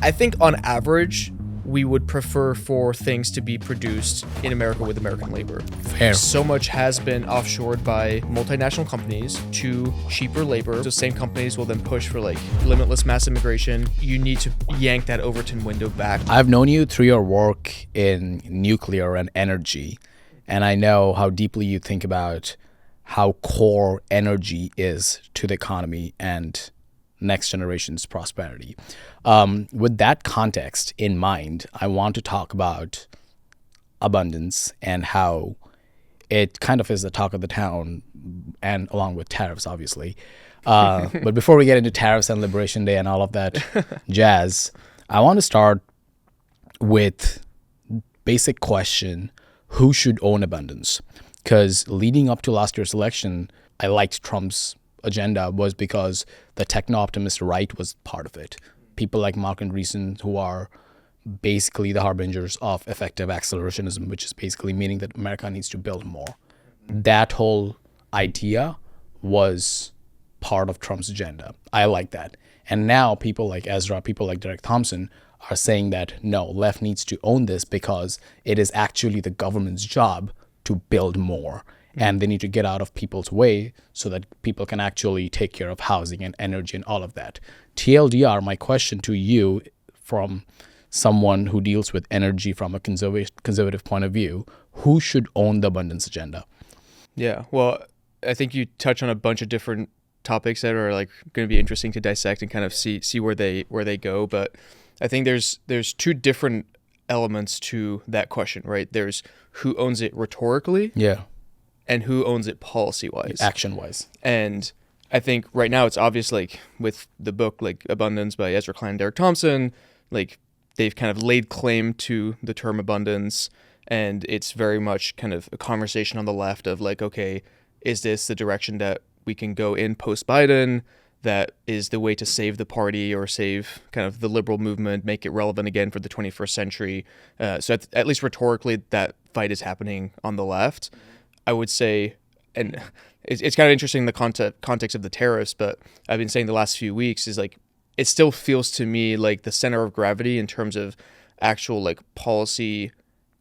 I think on average, we would prefer for things to be produced in America with American labor. Fair. So much has been offshored by multinational companies to cheaper labor. Those same companies will then push for like limitless mass immigration. You need to yank that Overton window back. I've known you through your work in nuclear and energy, and I know how deeply you think about how core energy is to the economy and next generation's prosperity. With that context in mind, I want to talk about abundance and how it kind of is the talk of the town, and along with tariffs, obviously. But before we get into tariffs and Liberation Day and all of that jazz, I want to start with basic question: who should own abundance? Because leading up to last year's election, I liked Trump's agenda was because the techno-optimist right was part of it. People like Mark and Andreessen, who are basically the harbingers of effective accelerationism, which is basically meaning that America needs to build more. That whole idea was part of Trump's agenda. I like that. And now people like Ezra, people like Derek Thompson are saying that no, left needs to own this because it is actually the government's job to build more. And they need to get out of people's way so that people can actually take care of housing and energy and all of that. TLDR, my question to you from someone who deals with energy from a conservative point of view, who should own the abundance agenda? Yeah, well, I think you touch on a bunch of different topics that are like going to be interesting to dissect and kind of see where they go. But I think there's two different elements to that question, right? There's who owns it rhetorically. Yeah. And who owns it policy-wise. Action-wise. And I think right now it's obvious, like, with the book, like, Abundance by Ezra Klein and Derek Thompson, like, they've kind of laid claim to the term abundance, and it's very much kind of a conversation on the left of, like, okay, is this the direction that we can go in post-Biden that is the way to save the party or save kind of the liberal movement, make it relevant again for the 21st century? So at least rhetorically, that fight is happening on the left. I would say, and it's kind of interesting in the context of the tariffs, but I've been saying the last few weeks is like, it still feels to me like the center of gravity in terms of actual like policy,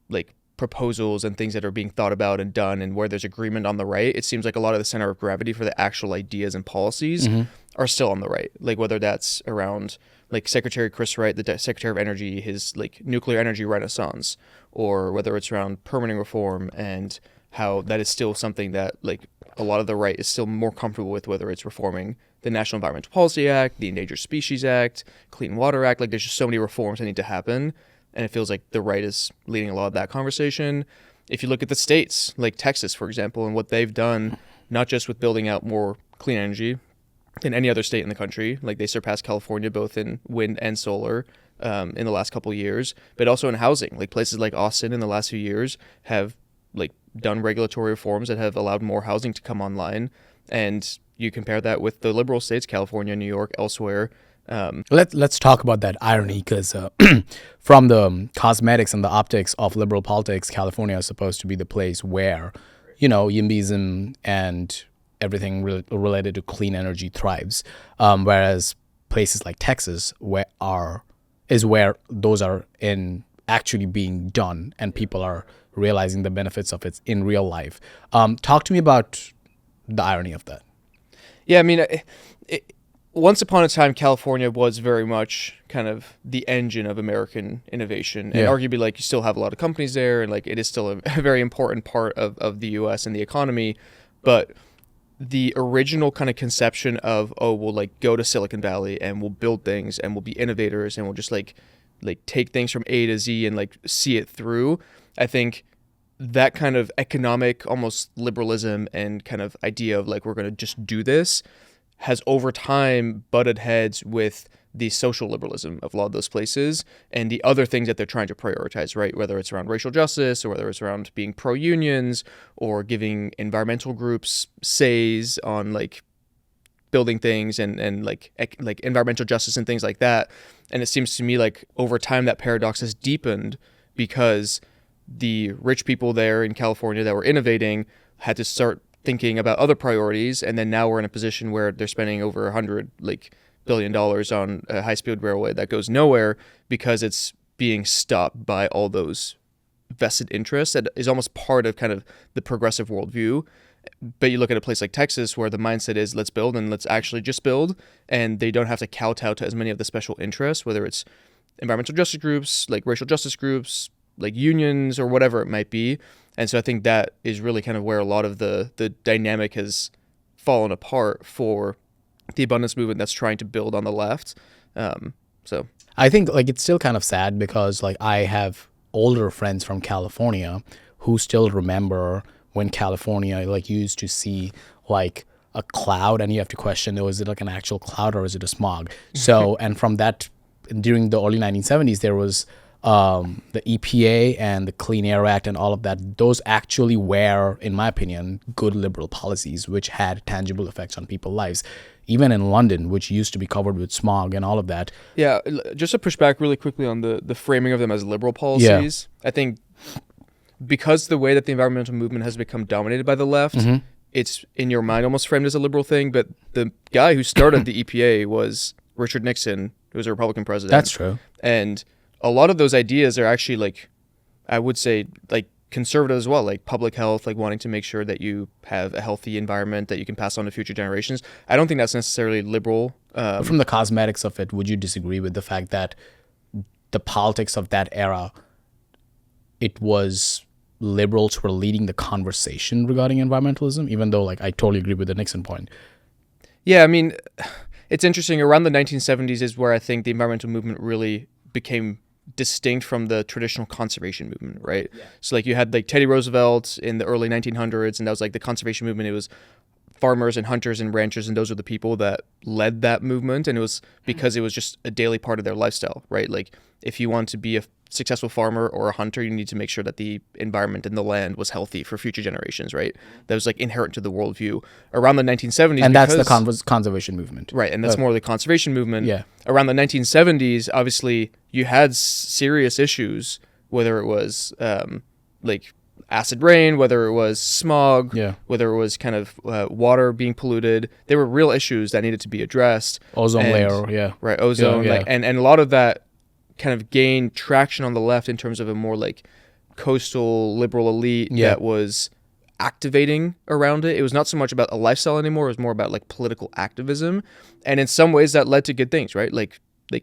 like proposals and things that are being thought about and done and where there's agreement on the right. It seems like a lot of the center of gravity for the actual ideas and policies are still on the right. Like whether that's around like Secretary Chris Wright, the Secretary of Energy, his like nuclear energy renaissance, or whether it's around permitting reform and how that is still something that like a lot of the right is still more comfortable with, whether it's reforming the National Environmental Policy Act, the Endangered Species Act, Clean Water Act. Like there's just so many reforms that need to happen. And it feels like the right is leading a lot of that conversation. If you look at the states, like Texas, for example, and what they've done, not just with building out more clean energy than any other state in the country, like they surpassed California both in wind and solar in the last couple of years, but also in housing. Like places like Austin in the last few years have like done regulatory reforms that have allowed more housing to come online. And you compare that with the liberal states, California, New York, elsewhere. Let's talk about that irony, because from the cosmetics and the optics of liberal politics, California is supposed to be the place where, you know, YIMBYism and everything related to clean energy thrives, whereas places like Texas where those are actually being done and people are realizing the benefits of it in real life. Talk to me about the irony of that. Yeah, I mean, once upon a time, California was very much kind of the engine of American innovation. And arguably, like, you still have a lot of companies there, and, like, it is still a very important part of the U.S. and the economy. But the original kind of conception of, oh, we'll, like, go to Silicon Valley, and we'll build things, and we'll be innovators, and we'll just, like take things from A to Z and, like, see it through, I think that kind of economic, almost liberalism and kind of idea of, like, we're going to just do this has over time butted heads with the social liberalism of a lot of those places and the other things that they're trying to prioritize, right? Whether it's around racial justice or whether it's around being pro-unions or giving environmental groups says on, like, building things and like environmental justice and things like that. And it seems to me like over time that paradox has deepened because the rich people there in California that were innovating had to start thinking about other priorities, and then now we're in a position where they're spending over $100 billion on a high-speed railway that goes nowhere because it's being stopped by all those vested interests that is almost part of kind of the progressive worldview. But you look at a place like Texas where the mindset is let's build and let's actually just build, and they don't have to kowtow to as many of the special interests, whether it's environmental justice groups, like racial justice groups, like unions or whatever it might be. And so I think that is really kind of where a lot of the dynamic has fallen apart for the abundance movement that's trying to build on the left. So I think like it's still kind of sad because like I have older friends from California who still remember when California like you used to see like a cloud and you have to question, oh, is it like an actual cloud or is it a smog? So and from that during the early 1970s there was the EPA and the Clean Air Act and all of that. Those actually were, in my opinion, good liberal policies which had tangible effects on people's lives. Even in London, which used to be covered with smog and all of that. Yeah, just to push back really quickly on the framing of them as liberal policies, I think because the way that the environmental movement has become dominated by the left, it's in your mind almost framed as a liberal thing, but the guy who started the EPA was Richard Nixon, who was a Republican president. That's true. And a lot of those ideas are actually like, I would say, like conservative as well, like public health, like wanting to make sure that you have a healthy environment that you can pass on to future generations. I don't think that's necessarily liberal. From the cosmetics of it, would you disagree with the fact that the politics of that era, it was liberals who were leading the conversation regarding environmentalism, even though like I totally agree with the Nixon point? Yeah, I mean, it's interesting. Around the 1970s is where I think the environmental movement really became distinct from the traditional conservation movement, right? Yeah. So like you had like Teddy Roosevelt in the early 1900s, and that was like the conservation movement. It was farmers and hunters and ranchers, and those were the people that led that movement, and it was because it was just a daily part of their lifestyle, right? Like if you want to be a successful farmer or a hunter, you need to make sure that the environment and the land was healthy for future generations, right? That was like inherent to the worldview. Around the 1970s, and that's the conservation movement, right? And that's more the conservation movement. Yeah. Around the 1970s, obviously, you had serious issues, whether it was like acid rain, whether it was smog, whether it was kind of water being polluted. There were real issues that needed to be addressed. Ozone layer, right, ozone, yeah. Like, and a lot of that kind of gained traction on the left in terms of a more like coastal liberal elite that was activating around it. It was not so much about a lifestyle anymore. It was more about like political activism, and in some ways that led to good things, right? Like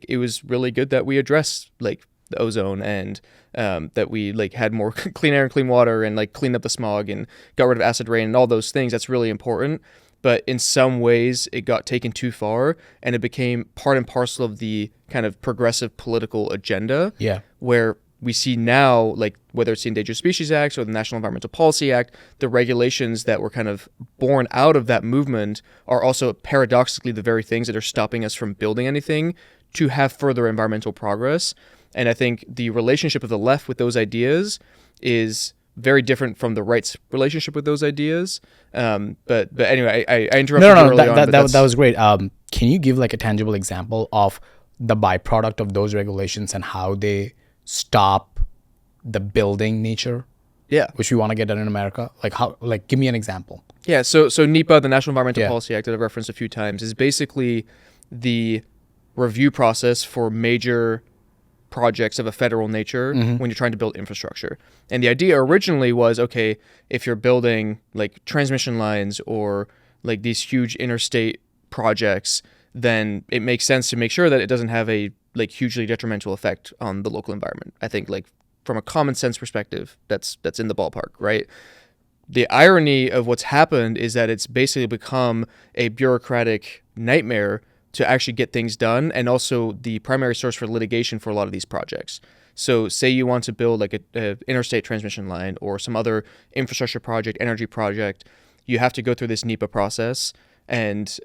it was really good that we addressed like the ozone and that we like had more clean air and clean water and like cleaned up the smog and got rid of acid rain and all those things. That's really important. But in some ways, it got taken too far, and it became part and parcel of the kind of progressive political agenda. Yeah. Where we see now, like whether it's the Endangered Species Act or the National Environmental Policy Act, the regulations that were kind of born out of that movement are also paradoxically the very things that are stopping us from building anything to have further environmental progress. And I think the relationship of the left with those ideas is very different from the right's relationship with those ideas. But anyway, I interrupted you early on. That was great. Can you give like a tangible example of the byproduct of those regulations and how they stop the building nature? Yeah. Which we want to get done in America? Like how? Like give me an example. Yeah. So NEPA, the National Environmental Policy Act that I've referenced a few times, is basically the review process for major projects of a federal nature when you're trying to build infrastructure. And the idea originally was, okay, if you're building like transmission lines or like these huge interstate projects, then it makes sense to make sure that it doesn't have a like hugely detrimental effect on the local environment. I think like from a common sense perspective, that's in the ballpark, right? The irony of what's happened is that it's basically become a bureaucratic nightmare to actually get things done, and also the primary source for litigation for a lot of these projects. So say you want to build like a interstate transmission line or some other infrastructure project, energy project, you have to go through this NEPA process. And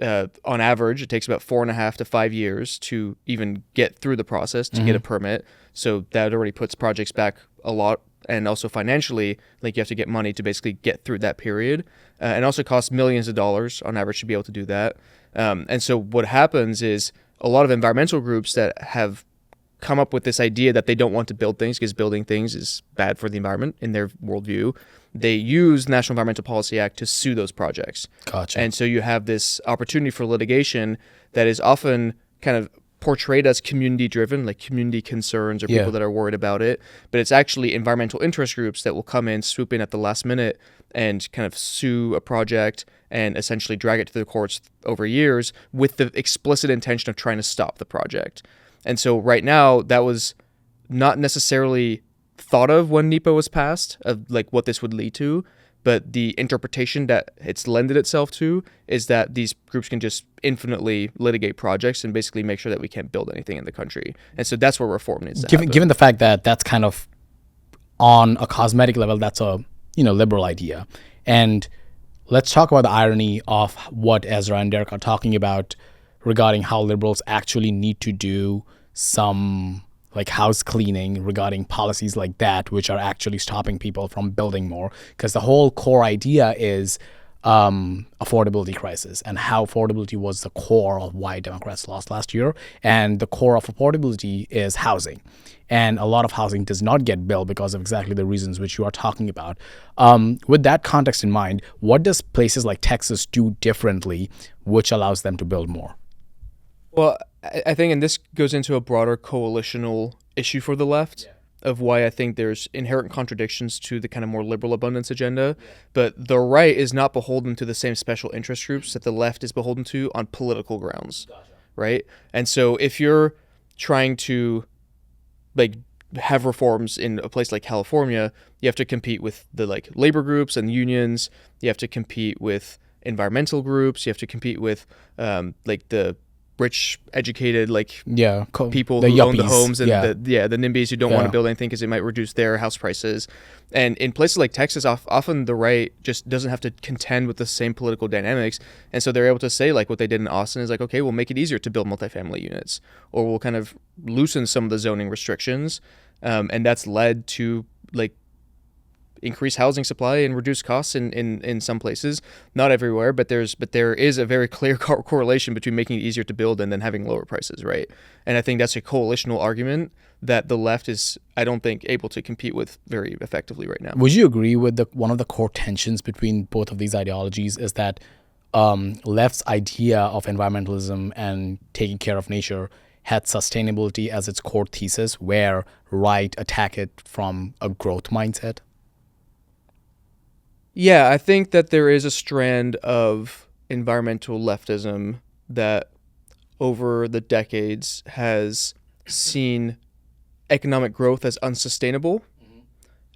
on average, it takes about 4.5 to 5 years to even get through the process to get a permit. So that already puts projects back a lot. And also financially, like you have to get money to basically get through that period. And also costs millions of dollars on average to be able to do that. And so what happens is a lot of environmental groups that have come up with this idea that they don't want to build things because building things is bad for the environment in their worldview. They use the National Environmental Policy Act to sue those projects. Gotcha. And so you have this opportunity for litigation that is often kind of portrayed as community driven, like community concerns or Yeah. people that are worried about it, but it's actually environmental interest groups that will come in, swoop in at the last minute and kind of sue a project and essentially drag it to the courts over years with the explicit intention of trying to stop the project. And so right now, that was not necessarily thought of when NEPA was passed, of like what this would lead to, but the interpretation that it's lended itself to is that these groups can just infinitely litigate projects and basically make sure that we can't build anything in the country. And so that's where reform needs to happen. Given the fact that that's kind of on a cosmetic level, that's a liberal idea. And let's talk about the irony of what Ezra and Derek are talking about regarding how liberals actually need to do some like house cleaning regarding policies like that, which are actually stopping people from building more. Because the whole core idea is affordability crisis, and how affordability was the core of why Democrats lost last year. And the core of affordability is housing. And a lot of housing does not get built because of exactly the reasons which you are talking about. With that context in mind, what does places like Texas do differently which allows them to build more? Well, I think, and this goes into a broader coalitional issue for the left, of why I think there's inherent contradictions to the kind of more liberal abundance agenda. But the right is not beholden to the same special interest groups that the left is beholden to on political grounds, right? And so if you're trying to like have reforms in a place like California, you have to compete with the like labor groups and unions. You have to compete with environmental groups. You have to compete with like the rich, educated, like people who own the homes and the NIMBYs who don't want to build anything because it might reduce their house prices. And in places like Texas, often the right just doesn't have to contend with the same political dynamics. And so they're able to say, like what they did in Austin is like, okay, we'll make it easier to build multifamily units, or we'll kind of loosen some of the zoning restrictions. And that's led to like increase housing supply and reduce costs in some places, not everywhere, but there is a very clear correlation between making it easier to build and then having lower prices, right? And I think that's a coalitional argument that the left is, I don't think, able to compete with very effectively right now. Would you agree with one of the core tensions between both of these ideologies is that left's idea of environmentalism and taking care of nature had sustainability as its core thesis, where right attack it from a growth mindset? Yeah, I think that there is a strand of environmental leftism that over the decades has seen economic growth as unsustainable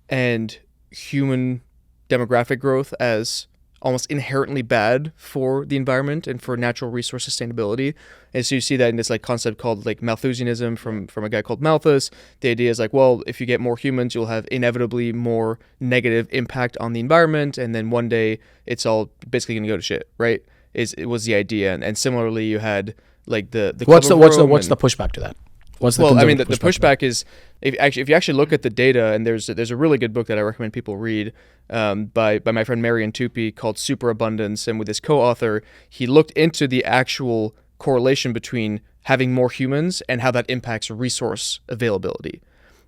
and human demographic growth as almost inherently bad for the environment and for natural resource sustainability. And so you see that in this like concept called like Malthusianism from a guy called Malthus. The idea is like, well, if you get more humans, you'll have inevitably more negative impact on the environment, and then one day it's all basically going to go to shit, right? It was the idea. And similarly, you had like the what's the pushback to that? The pushback is if you actually look at the data, and there's a really good book that I recommend people read by my friend Marian Tupy called Superabundance, and with his co-author, he looked into the actual correlation between having more humans and how that impacts resource availability.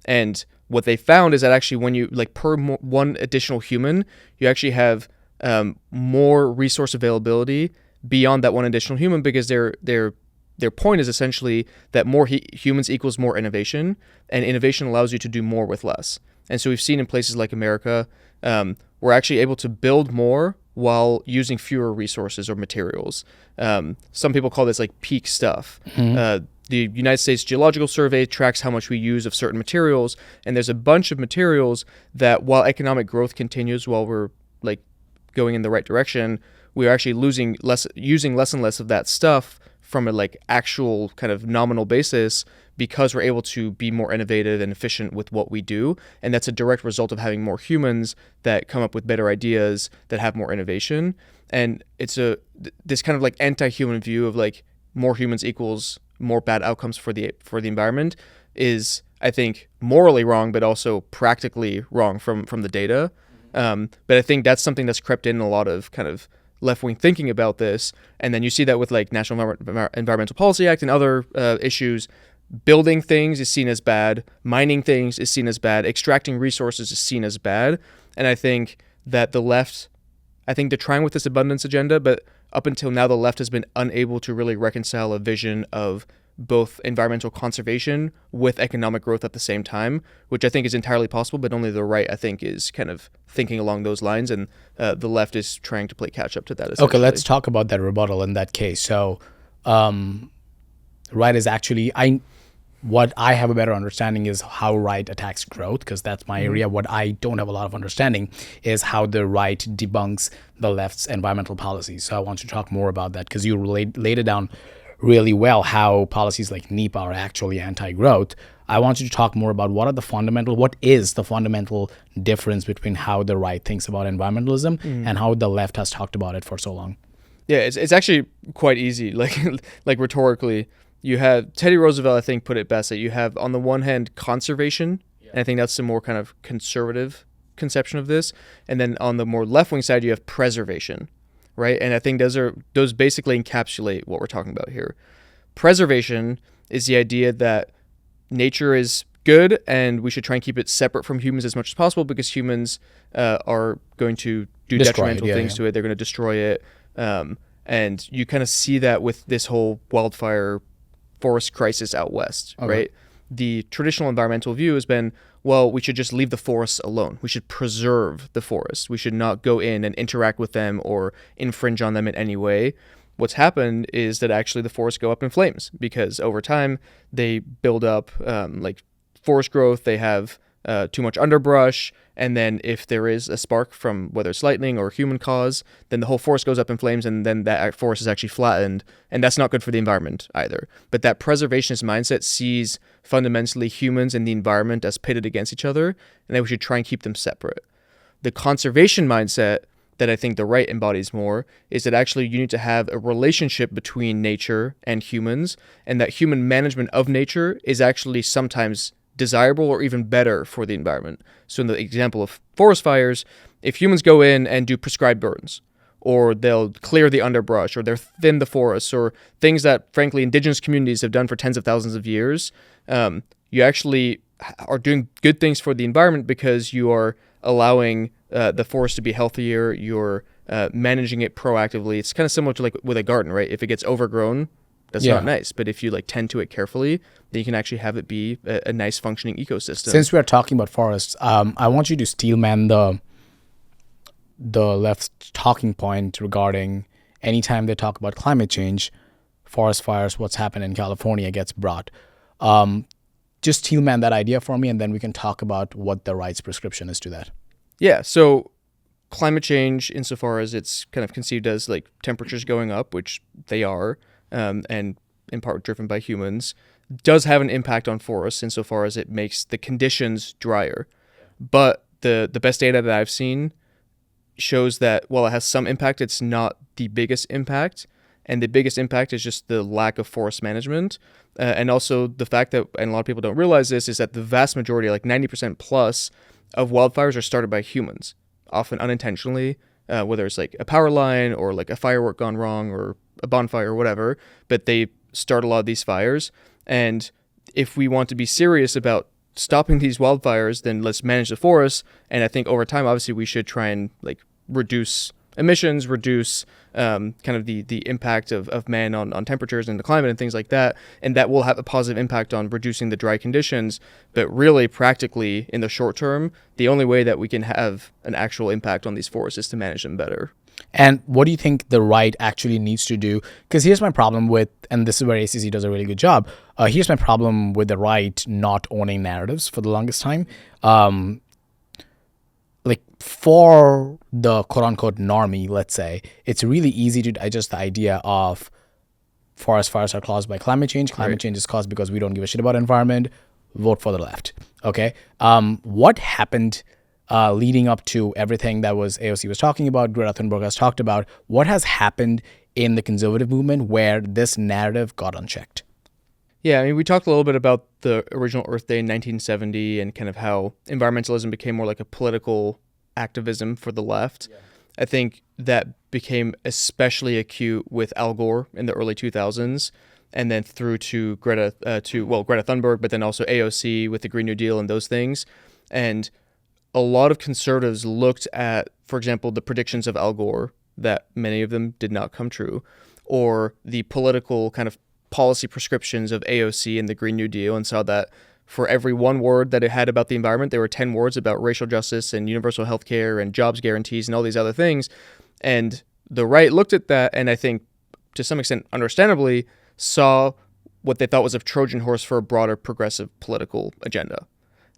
And what they found is that actually when you like per one additional human, you actually have more resource availability beyond that one additional human, because their point is essentially that more humans equals more innovation, and innovation allows you to do more with less. And so we've seen in places like America, we're actually able to build more while using fewer resources or materials. Some people call this like peak stuff. The United States Geological Survey tracks how much we use of certain materials, and there's a bunch of materials that while economic growth continues, while we're like going in the right direction, we're actually using less and less of that stuff from a like actual kind of nominal basis, because we're able to be more innovative and efficient with what we do. And that's a direct result of having more humans that come up with better ideas, that have more innovation. And it's this kind of like anti-human view of like more humans equals more bad outcomes for the environment is, I think, morally wrong, but also practically wrong from the data. But I think that's something that's crept in a lot of kind of left-wing thinking about this. And then you see that with like National Environmental Policy Act and other issues. Building things is seen as bad. Mining things is seen as bad. Extracting resources is seen as bad. And I think that the left, I think they're trying with this abundance agenda, but up until now, the left has been unable to really reconcile a vision of both environmental conservation with economic growth at the same time, which I think is entirely possible, but only the right, I think, is kind of thinking along those lines, and the left is trying to play catch up to that, essentially. Okay, let's talk about that rebuttal in that case. So, right is actually, what I have a better understanding is how right attacks growth, because that's my area. What I don't have a lot of understanding is how the right debunks the left's environmental policies. So I want to talk more about that, because you laid it down really well, how policies like NEPA are actually anti-growth. I want you to talk more about what is the fundamental difference between how the right thinks about environmentalism and how the left has talked about it for so long. Yeah, it's actually quite easy. Like rhetorically, you have Teddy Roosevelt, I think, put it best, that you have on the one hand conservation, and I think that's the more kind of conservative conception of this, and then on the more left-wing side you have preservation, right? And I think those basically encapsulate what we're talking about here. Preservation is the idea that nature is good and we should try and keep it separate from humans as much as possible, because humans are going to do detrimental things to it. They're going to destroy it. And you kind of see that with this whole wildfire forest crisis out west, right? The traditional environmental view has been, well, we should just leave the forests alone. We should preserve the forest. We should not go in and interact with them or infringe on them in any way. What's happened is that actually the forests go up in flames, because over time they build up like forest growth. They have too much underbrush, and then if there is a spark from whether it's lightning or human cause, then the whole forest goes up in flames, and then that forest is actually flattened, and that's not good for the environment either. But that preservationist mindset sees fundamentally humans and the environment as pitted against each other, and that we should try and keep them separate. The conservation mindset that I think the right embodies more is that actually you need to have a relationship between nature and humans, and that human management of nature is actually sometimes desirable or even better for the environment. So in the example of forest fires, if humans go in and do prescribed burns, or they'll clear the underbrush, or they'll thin the forests, or things that, frankly, indigenous communities have done for tens of thousands of years, you actually are doing good things for the environment, because you are allowing the forest to be healthier, you're managing it proactively. It's kind of similar to like with a garden, right? If it gets overgrown, that's not nice. But if you like tend to it carefully, then you can actually have it be a nice functioning ecosystem. Since we are talking about forests, I want you to steelman the left's talking point regarding anytime they talk about climate change, forest fires, what's happened in California gets brought. Just steelman that idea for me, and then we can talk about what the right's prescription is to that. Yeah, so climate change, insofar as it's kind of conceived as like temperatures going up, which they are, and in part driven by humans, does have an impact on forests insofar as it makes the conditions drier. But the best data that I've seen shows that while it has some impact, it's not the biggest impact. And the biggest impact is just the lack of forest management. And also the fact that, and a lot of people don't realize this, is that the vast majority, like 90% plus of wildfires, are started by humans, often unintentionally, whether it's like a power line or like a firework gone wrong or a bonfire or whatever, but they start a lot of these fires. And if we want to be serious about stopping these wildfires, then let's manage the forests. And I think over time, obviously, we should try and like reduce emissions, reduce kind of the impact of man on temperatures and the climate and things like that. And that will have a positive impact on reducing the dry conditions. But really, practically, in the short term, the only way that we can have an actual impact on these forests is to manage them better. And what do you think the right actually needs to do? Because here's my problem with, and this is where ACC does a really good job, here's my problem with the right not owning narratives for the longest time. Like for the quote-unquote normie, let's say, it's really easy to digest the idea of forest fires are caused by climate change. Climate change is caused because we don't give a shit about environment. Vote for the left. Okay. What happened leading up to everything that was AOC was talking about, Greta Thunberg has talked about? What has happened in the conservative movement where this narrative got unchecked? Yeah, I mean, we talked a little bit about the original Earth Day in 1970 and kind of how environmentalism became more like a political activism for the left. Yeah. I think that became especially acute with Al Gore in the early 2000s, and then through to Greta Thunberg, but then also AOC with the Green New Deal and those things. And a lot of conservatives looked at, for example, the predictions of Al Gore, that many of them did not come true, or the political kind of policy prescriptions of AOC and the Green New Deal and saw that for every one word that it had about the environment, there were 10 words about racial justice and universal health care and jobs guarantees and all these other things. And the right looked at that and I think to some extent, understandably, saw what they thought was a Trojan horse for a broader progressive political agenda.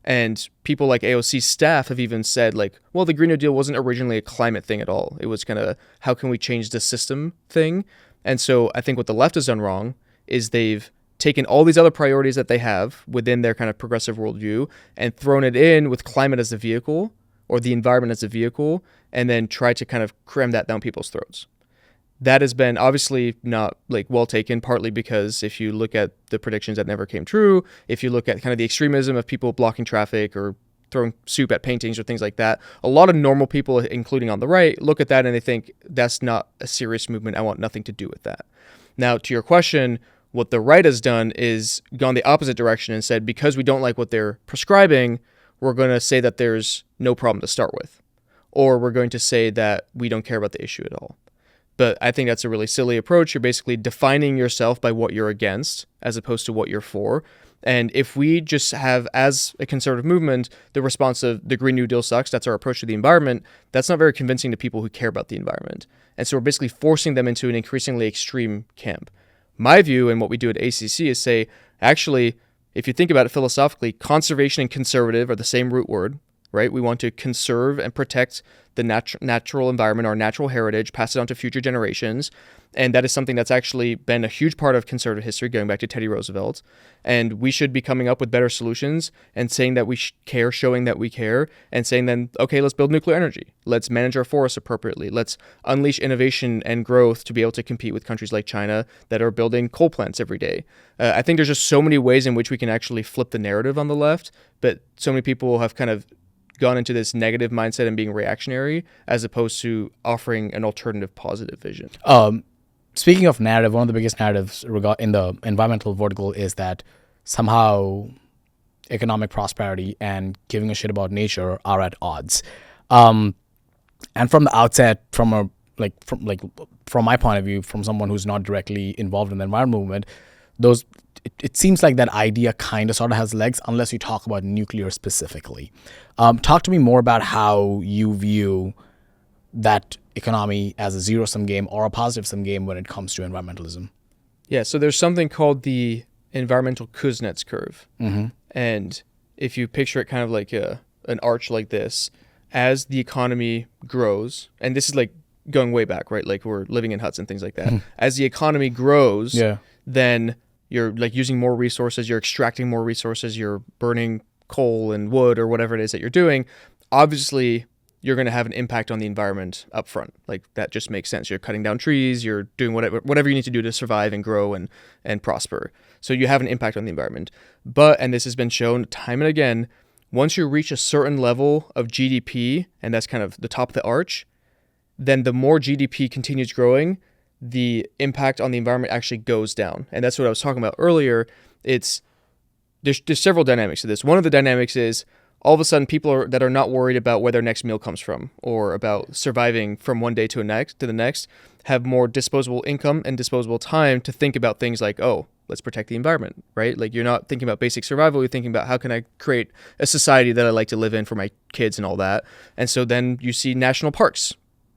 And people like AOC's staff have even said, like, well, the Green New Deal wasn't originally a climate thing at all. It was kind of how can we change the system thing. And so I think what the left has done wrong is they've taken all these other priorities that they have within their kind of progressive worldview and thrown it in with climate as a vehicle or the environment as a vehicle and then tried to kind of cram that down people's throats. That has been obviously not like well taken, partly because if you look at the predictions that never came true, if you look at kind of the extremism of people blocking traffic or throwing soup at paintings or things like that, a lot of normal people, including on the right, look at that and they think that's not a serious movement. I want nothing to do with that. Now, to your question, what the right has done is gone the opposite direction and said, because we don't like what they're prescribing, we're going to say that there's no problem to start with, or we're going to say that we don't care about the issue at all. But I think that's a really silly approach. You're basically defining yourself by what you're against as opposed to what you're for. And if we just have, as a conservative movement, the response of the Green New Deal sucks, that's our approach to the environment, that's not very convincing to people who care about the environment. And so we're basically forcing them into an increasingly extreme camp. My view and what we do at ACC is say, actually, if you think about it philosophically, conservation and conservative are the same root word, right? We want to conserve and protect the natural environment, our natural heritage, pass it on to future generations. And that is something that's actually been a huge part of conservative history, going back to Teddy Roosevelt. And we should be coming up with better solutions and saying that we care, showing that we care, and saying then, okay, let's build nuclear energy. Let's manage our forests appropriately. Let's unleash innovation and growth to be able to compete with countries like China that are building coal plants every day. I think there's just so many ways in which we can actually flip the narrative on the left, but so many people have kind of gone into this negative mindset and being reactionary as opposed to offering an alternative positive vision. Speaking of narrative, one of the biggest narratives in the environmental vertical is that somehow economic prosperity and giving a shit about nature are at odds. And from the outset, from my point of view, from someone who's not directly involved in the environment movement, it seems like that idea kind of sort of has legs unless you talk about nuclear specifically. Talk to me more about how you view that economy as a zero-sum game or a positive-sum game when it comes to environmentalism. Yeah, so there's something called the environmental Kuznets curve. Mm-hmm. And if you picture it kind of like an arch like this, as the economy grows, and this is like going way back, right? Like we're living in huts and things like that. As the economy grows, then you're like using more resources, you're extracting more resources, you're burning coal and wood or whatever it is that you're doing. Obviously, you're going to have an impact on the environment up front. Like that just makes sense. You're cutting down trees, you're doing whatever you need to do to survive and grow and prosper. So you have an impact on the environment. But, and this has been shown time and again, once you reach a certain level of GDP, and that's kind of the top of the arch, then the more GDP continues growing, the impact on the environment actually goes down. And that's what I was talking about earlier. There's several dynamics to this. One of the dynamics is all of a sudden people that are not worried about where their next meal comes from or about surviving from one day to the next have more disposable income and disposable time to think about things like, oh, let's protect the environment, right? Like you're not thinking about basic survival. You're thinking about how can I create a society that I like to live in for my kids and all that. And so then you see national parks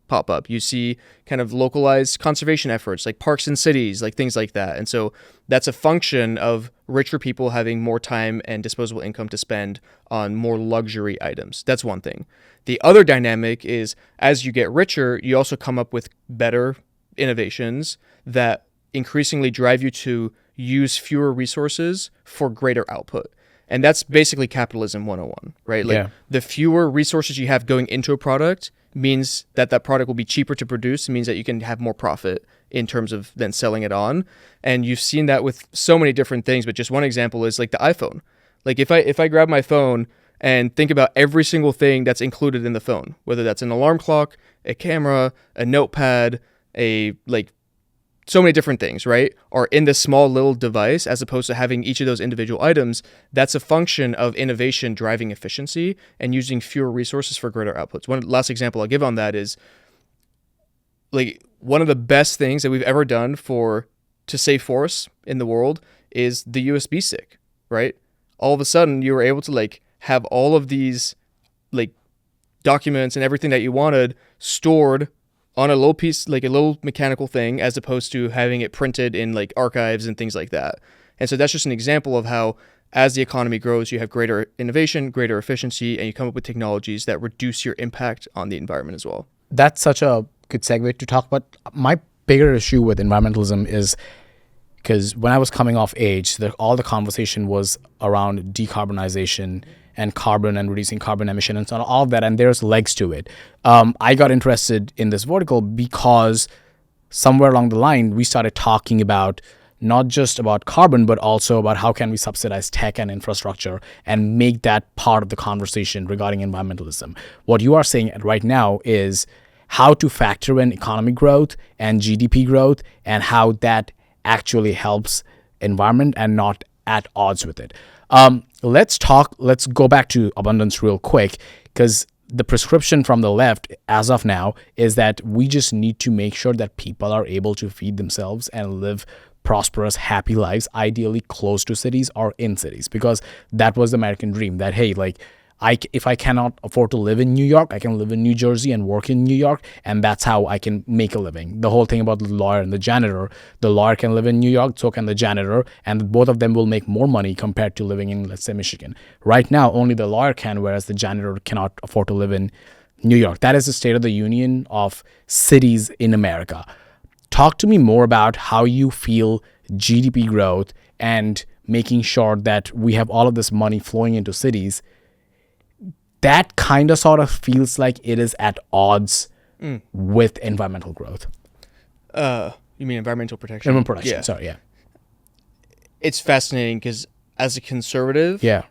pop up. You see kind of localized conservation efforts like parks in cities, like things like that. And so that's a function of richer people having more time and disposable income to spend on more luxury items. That's one thing. The other dynamic is as you get richer, you also come up with better innovations that increasingly drive you to use fewer resources for greater output. And that's basically capitalism 101, right? Like the fewer resources you have going into a product means that product will be cheaper to produce. It means that you can have more profit in terms of then selling it on. And you've seen that with so many different things, but just one example is like the iPhone. Like if I grab my phone and think about every single thing that's included in the phone, whether that's an alarm clock, a camera, a notepad, so many different things, right, are in this small little device as opposed to having each of those individual items. That's a function of innovation driving efficiency and using fewer resources for greater outputs. One last example I'll give on that is like one of the best things that we've ever done to save forests in the world is the USB stick, right? All of a sudden, you were able to like have all of these like documents and everything that you wanted stored on a little piece, like a little mechanical thing, as opposed to having it printed in like archives and things like that. And so that's just an example of how, as the economy grows, you have greater innovation, greater efficiency, and you come up with technologies that reduce your impact on the environment as well. That's such a good segue to talk about. My bigger issue with environmentalism is because when I was coming off age, all the conversation was around decarbonization and carbon and reducing carbon emissions and all of that, and there's legs to it. I got interested in this vertical because somewhere along the line, we started talking about not just about carbon, but also about how can we subsidize tech and infrastructure and make that part of the conversation regarding environmentalism. What you are saying right now is how to factor in economic growth and GDP growth and how that actually helps environment and not at odds with it. Let's go back to abundance real quick, because the prescription from the left as of now is that we just need to make sure that people are able to feed themselves and live prosperous, happy lives, ideally close to cities or in cities, because that was the American dream, that, hey, like, if I cannot afford to live in New York, I can live in New Jersey and work in New York, and that's how I can make a living. The whole thing about the lawyer and the janitor, the lawyer can live in New York, so can the janitor, and both of them will make more money compared to living in, let's say, Michigan. Right now, only the lawyer can, whereas the janitor cannot afford to live in New York. That is the state of the union of cities in America. Talk to me more about how you feel GDP growth and making sure that we have all of this money flowing into cities. That kind of sort of feels like it is at odds with environmental growth. You mean environmental protection? Environmental protection, sorry, yeah. It's fascinating because as a conservative, yeah,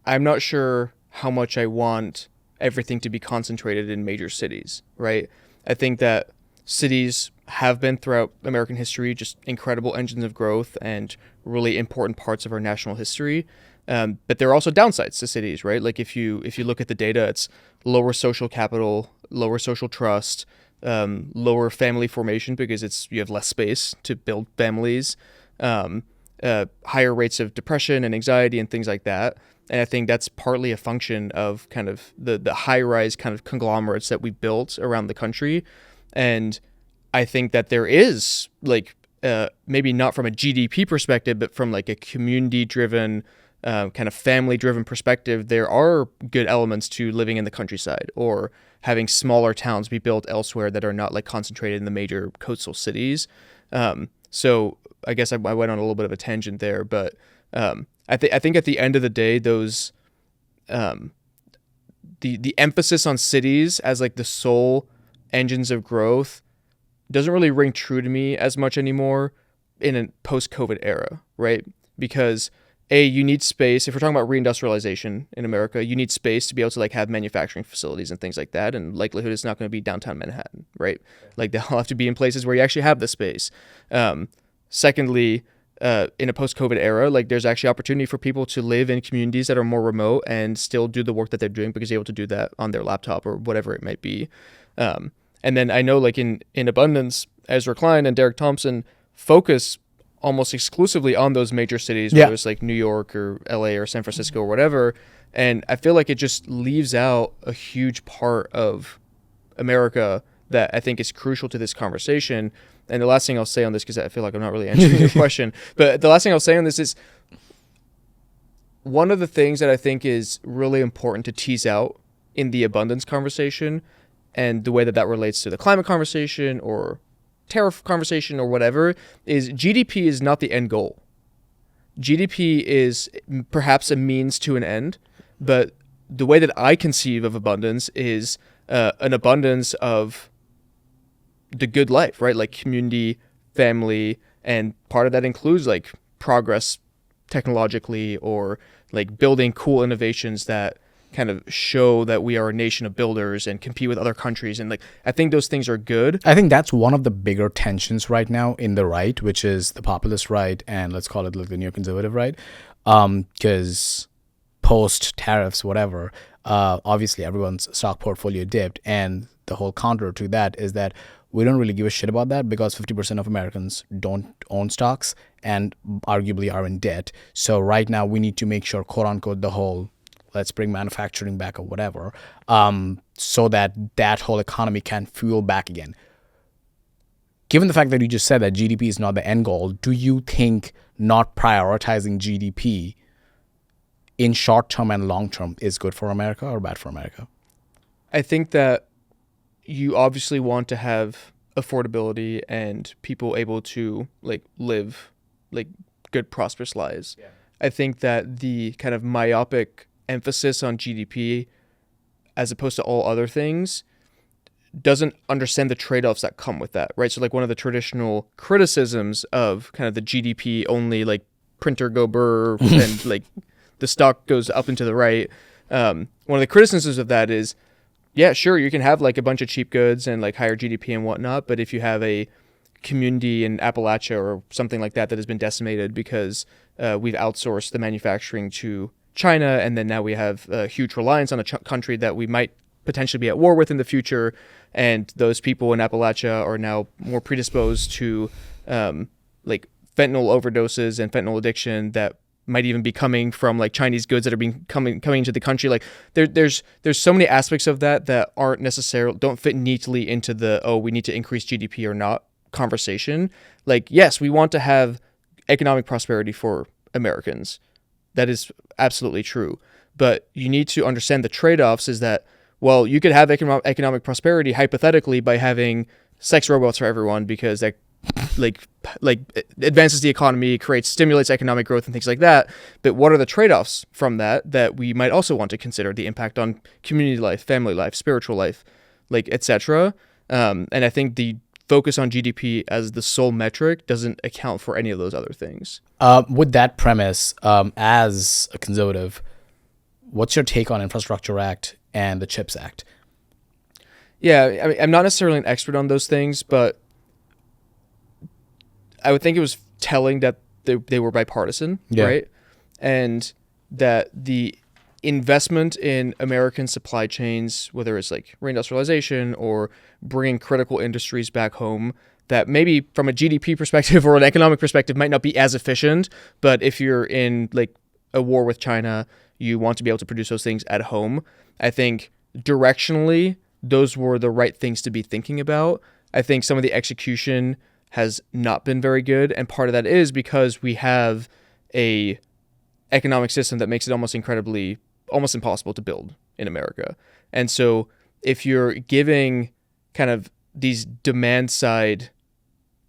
I'm not sure how much I want everything to be concentrated in major cities, right? I think that cities have been throughout American history just incredible engines of growth and really important parts of our national history. But there are also downsides to cities, right? Like if you look at the data, it's lower social capital, lower social trust, lower family formation because you have less space to build families, higher rates of depression and anxiety and things like that. And I think that's partly a function of kind of the high-rise kind of conglomerates that we built around the country. And I think that there is like maybe not from a GDP perspective, but from like a community-driven kind of family-driven perspective, there are good elements to living in the countryside or having smaller towns be built elsewhere that are not like concentrated in the major coastal cities. So I guess I went on a little bit of a tangent there, but I think at the end of the day, those the emphasis on cities as like the sole engines of growth doesn't really ring true to me as much anymore in a post-COVID era, right? Because you need space. If we're talking about reindustrialization in America, you need space to be able to like have manufacturing facilities and things like that. And likelihood it's not going to be downtown Manhattan, right? Like they'll have to be in places where you actually have the space. Secondly, in a post-COVID era, like there's actually opportunity for people to live in communities that are more remote and still do the work that they're doing because they're able to do that on their laptop or whatever it might be. And then I know like in Abundance, Ezra Klein and Derek Thompson focus almost exclusively on those major cities, whether it's like New York or LA or San Francisco or whatever. And I feel like it just leaves out a huge part of America that I think is crucial to this conversation. And the last thing I'll say on this, because I feel like I'm not really answering your question, but the last thing I'll say on this is one of the things that I think is really important to tease out in the abundance conversation and the way that relates to the climate conversation or tariff conversation or whatever is GDP is not the end goal. GDP is perhaps a means to an end, but the way that I conceive of abundance is an abundance of the good life, right? Like community, family, and part of that includes like progress technologically or like building cool innovations that kind of show that we are a nation of builders and compete with other countries. And like, I think those things are good. I think that's one of the bigger tensions right now in the right, which is the populist right and let's call it like the neoconservative right. Because post tariffs, whatever, obviously everyone's stock portfolio dipped. And the whole counter to that is that we don't really give a shit about that because 50% of Americans don't own stocks and arguably are in debt. So right now we need to make sure, quote unquote, the whole let's bring manufacturing back or whatever, so that whole economy can fuel back again. Given the fact that you just said that GDP is not the end goal, do you think not prioritizing GDP in short term and long term is good for America or bad for America? I think that you obviously want to have affordability and people able to like live like good prosperous lives. Yeah. I think that the kind of myopic emphasis on GDP as opposed to all other things doesn't understand the trade-offs that come with that, right? So like one of the traditional criticisms of kind of the GDP only like printer go burr and like the stock goes up and to the right. One of the criticisms of that is, yeah, sure, you can have like a bunch of cheap goods and like higher GDP and whatnot, but if you have a community in Appalachia or something like that that has been decimated because we've outsourced the manufacturing to China, and then now we have a huge reliance on a country that we might potentially be at war with in the future, and those people in Appalachia are now more predisposed to like fentanyl overdoses and fentanyl addiction that might even be coming from like Chinese goods that are being coming into the country. Like there's so many aspects of that aren't necessarily don't fit neatly into the we need to increase GDP or not conversation. Like, yes, we want to have economic prosperity for Americans. That is absolutely true. But you need to understand the trade-offs is that, well, you could have economic prosperity hypothetically by having sex robots for everyone because that like advances the economy, stimulates economic growth and things like that. But what are the trade-offs from that we might also want to consider? The impact on community life, family life, spiritual life, like etc. And I think the focus on GDP as the sole metric doesn't account for any of those other things. With that premise, as a conservative, what's your take on Infrastructure Act and the CHIPS Act? Yeah, I mean, I'm not necessarily an expert on those things, but I would think it was telling that they were bipartisan, right? And that the investment in American supply chains, whether it's like reindustrialization or bringing critical industries back home, that maybe from a GDP perspective or an economic perspective might not be as efficient, but if you're in like a war with China, you want to be able to produce those things at home. I think directionally, those were the right things to be thinking about. I think some of the execution has not been very good, and part of that is because we have a economic system that makes it almost impossible to build in America. And so if you're giving kind of these demand side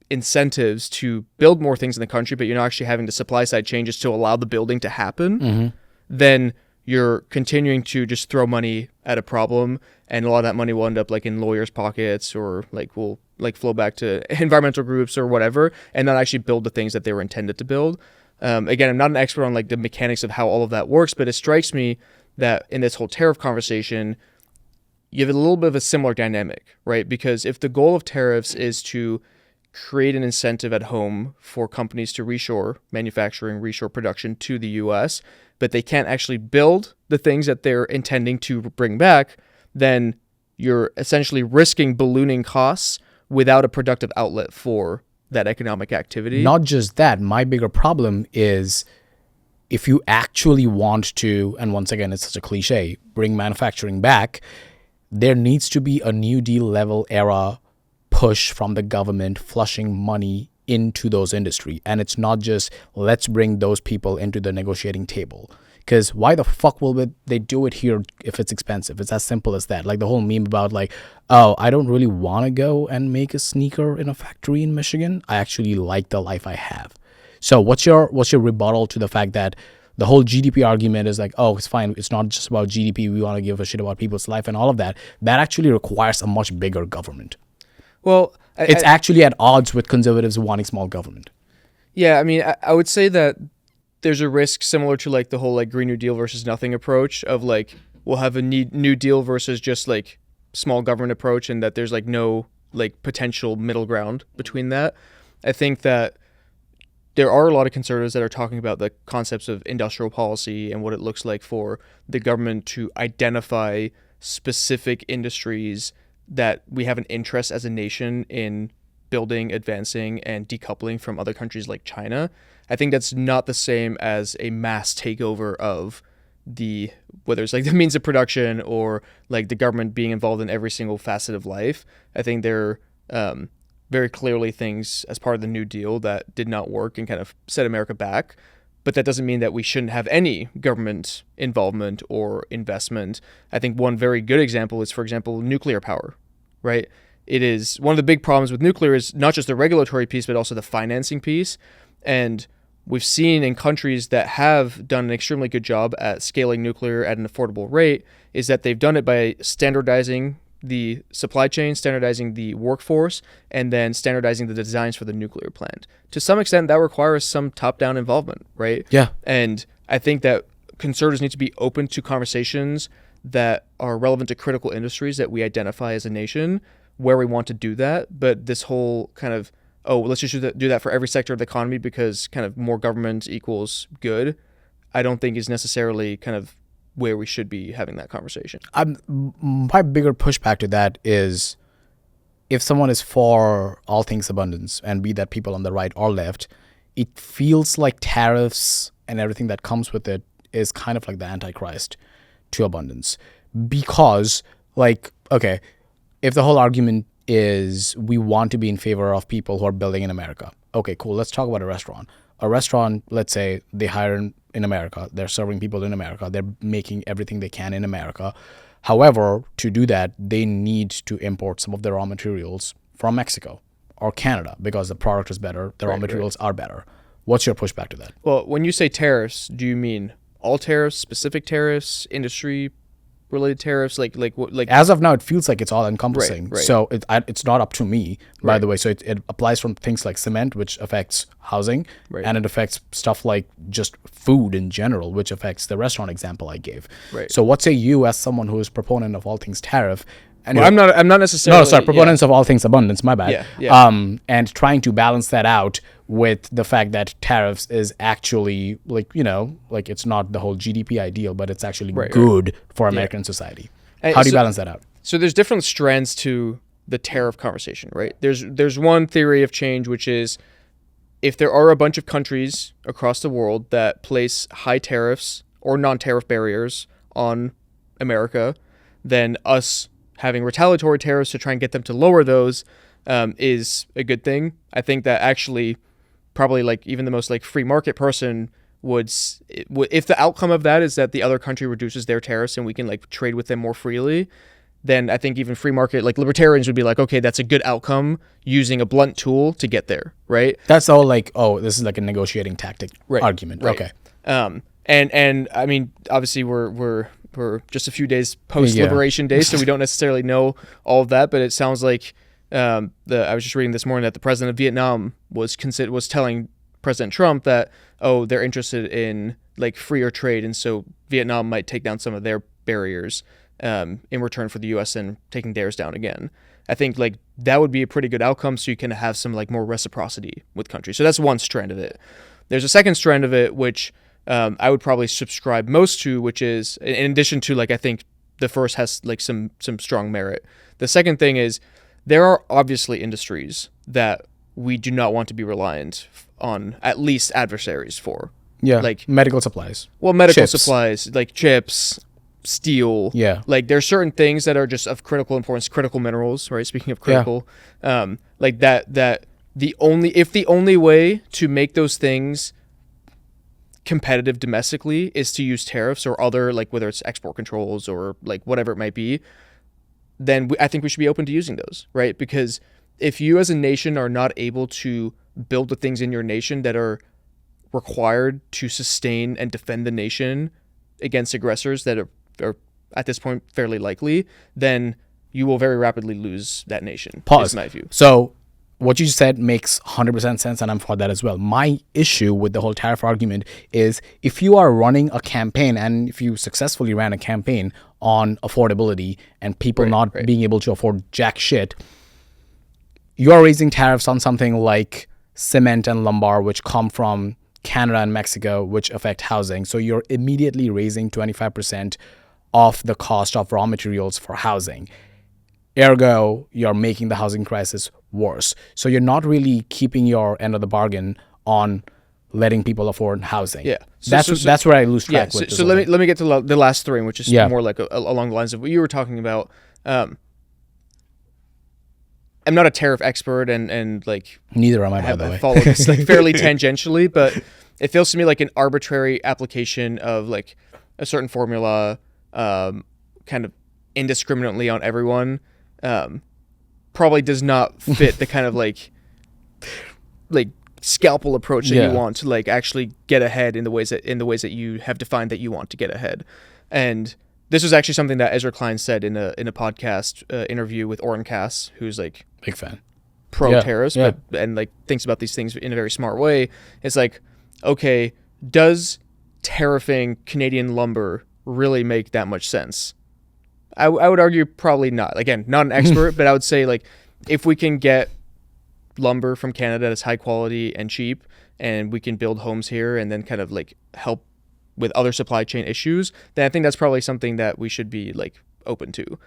incentives to build more things in the country, but you're not actually having the supply side changes to allow the building to happen, then you're continuing to just throw money at a problem, and a lot of that money will end up like in lawyers' pockets or like will like flow back to environmental groups or whatever, and not actually build the things that they were intended to build. Again, I'm not an expert on like the mechanics of how all of that works, but it strikes me that in this whole tariff conversation, you have a little bit of a similar dynamic, right? Because if the goal of tariffs is to create an incentive at home for companies to reshore manufacturing, reshore production to the U.S., but they can't actually build the things that they're intending to bring back, then you're essentially risking ballooning costs without a productive outlet for that economic activity. Not just that, my bigger problem is if you actually want to, and once again, it's such a cliche, bring manufacturing back, there needs to be a New Deal level era push from the government flushing money into those industry. And it's not just let's bring those people into the negotiating table. Because why the fuck will they do it here if it's expensive? It's as simple as that. Like the whole meme about like, oh, I don't really want to go and make a sneaker in a factory in Michigan. I actually like the life I have. So what's your rebuttal to the fact that the whole GDP argument is like, oh, it's fine. It's not just about GDP. We want to give a shit about people's life and all of that. That actually requires a much bigger government. Well, it's actually at odds with conservatives wanting small government. Yeah, I mean, I would say that there's a risk similar to like the whole like Green New Deal versus nothing approach of like we'll have a New Deal versus just like small government approach, and that there's like no like potential middle ground between that. I think that there are a lot of conservatives that are talking about the concepts of industrial policy and what it looks like for the government to identify specific industries that we have an interest as a nation in building, advancing, and decoupling from other countries like China. I think that's not the same as a mass takeover of whether it's like the means of production or like the government being involved in every single facet of life. I think there are very clearly things as part of the New Deal that did not work and kind of set America back. But that doesn't mean that we shouldn't have any government involvement or investment. I think one very good example is, for example, nuclear power, right? It is one of the big problems with nuclear is not just the regulatory piece, but also the financing piece. And we've seen in countries that have done an extremely good job at scaling nuclear at an affordable rate is that they've done it by standardizing the supply chain, standardizing the workforce, and then standardizing the designs for the nuclear plant. To some extent, that requires some top-down involvement, right? Yeah. And I think that conservatives need to be open to conversations that are relevant to critical industries that we identify as a nation, where we want to do that. But this whole kind of, let's just do that for every sector of the economy because kind of more government equals good, I don't think is necessarily kind of where we should be having that conversation. My bigger pushback to that is if someone is for all things abundance, and be that people on the right or left, it feels like tariffs and everything that comes with it is kind of like the Antichrist to abundance. Because, like, okay, if the whole argument is we want to be in favor of people who are building in America, okay, cool, let's talk about a restaurant. A restaurant, let's say they hire in America, they're serving people in America, they're making everything they can in America. However, to do that, they need to import some of the raw materials from Mexico or Canada because the product is better, the raw materials are better. What's your pushback to that? Well, when you say tariffs, do you mean all tariffs, specific tariffs, industry related tariffs, like as of now it feels like it's all encompassing, right. So it's not up to me, by the way. So it applies from things like cement, which affects housing, and it affects stuff like just food in general, which affects the restaurant example I gave. So what say you as someone who is proponent of all things tariff? And I'm not necessarily proponents of all things abundance, my bad. And trying to balance that out with the fact that tariffs is actually like it's not the whole GDP ideal, but it's actually good for American society. How do you balance that out? So there's different strands to the tariff conversation, right? There's one theory of change, which is if there are a bunch of countries across the world that place high tariffs or non-tariff barriers on America, then us having retaliatory tariffs to try and get them to lower those is a good thing. I think that actually probably like even the most like free market person would, if the outcome of that is that the other country reduces their tariffs and we can like trade with them more freely, then I think even free market, like libertarians would be like, okay, that's a good outcome using a blunt tool to get there, right? That's all like, this is like a negotiating tactic argument. Okay. And I mean, obviously we're just a few days post-Liberation Day, so we don't necessarily know all of that, but it sounds like I was just reading this morning that the president of Vietnam was telling President Trump that, they're interested in like freer trade, and so Vietnam might take down some of their barriers in return for the U.S. and taking theirs down again. I think like that would be a pretty good outcome, so you can have some like more reciprocity with countries. So that's one strand of it. There's a second strand of it, which I would probably subscribe most to, which is, in addition to like, I think the first has like some strong merit. The second thing is there are obviously industries that we do not want to be reliant on at least adversaries for. Yeah, like medical supplies. Well, medical supplies, like chips, steel. Yeah. Like there's certain things that are just of critical importance, critical minerals, right? Speaking of critical, like that the only way to make those things competitive domestically is to use tariffs or other, like whether it's export controls or like whatever it might be, then I think we should be open to using those, right? Because if you as a nation are not able to build the things in your nation that are required to sustain and defend the nation against aggressors that are at this point fairly likely, then you will very rapidly lose that nation. Pause. Is my view. So what you said makes 100% sense, and I'm for that as well. My issue with the whole tariff argument is if you are running a campaign, and if you successfully ran a campaign on affordability and people not being able to afford jack shit, you are raising tariffs on something like cement and lumber, which come from Canada and Mexico, which affect housing. So you're immediately raising 25% of the cost of raw materials for housing. Ergo, you're making the housing crisis worse. So you're not really keeping your end of the bargain on letting people afford housing. Yeah. That's where I lose track with this. So let me get to the last three, which is Yeah. more like along the lines of what you were talking about. I'm not a tariff expert, and like Neither am I, by the way. I follow this like fairly tangentially, but it feels to me like an arbitrary application of like a certain formula, kind of indiscriminately on everyone, probably does not fit the kind of like scalpel approach that you want to like actually get ahead in the ways that you have defined that you want to get ahead. And this was actually something that Ezra Klein said in a podcast interview with Oren Cass, who's like big fan, pro tariffs, but and like thinks about these things in a very smart way. It's like, okay, does tariffing Canadian lumber really make that much sense? I would argue probably not. Again, not an expert, but I would say like if we can get lumber from Canada that's high quality and cheap, and we can build homes here and then kind of like help with other supply chain issues, then I think that's probably something that we should be like open to.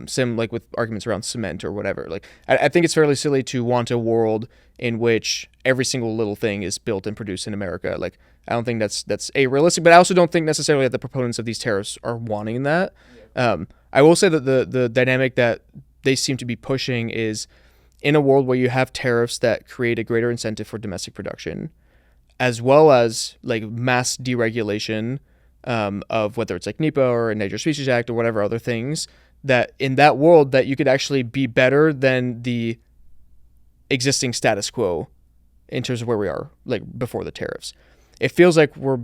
Same like with arguments around cement or whatever. Like I think it's fairly silly to want a world in which every single little thing is built and produced in America. Like I don't think that's a realistic, but I also don't think necessarily that the proponents of these tariffs are wanting that. I will say that the dynamic that they seem to be pushing is in a world where you have tariffs that create a greater incentive for domestic production, as well as like mass deregulation of whether it's like NEPA or Endangered Species Act or whatever other things, that in that world that you could actually be better than the existing status quo in terms of where we are like before the tariffs. It feels like we're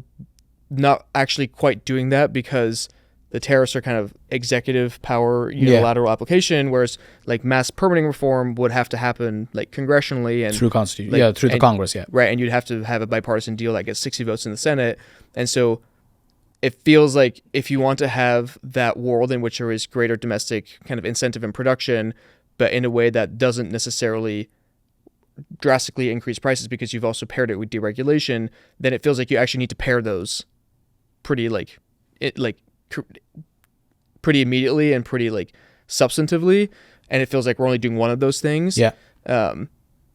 not actually quite doing that because the tariffs are kind of executive power unilateral application, whereas like mass permitting reform would have to happen like congressionally and through Constitution, through the Congress, right, and you'd have to have a bipartisan deal that gets 60 votes in the Senate, and so it feels like if you want to have that world in which there is greater domestic kind of incentive in production, but in a way that doesn't necessarily drastically increase prices because you've also paired it with deregulation, then it feels like you actually need to pair those pretty pretty immediately and pretty like substantively, and it feels like we're only doing one of those things.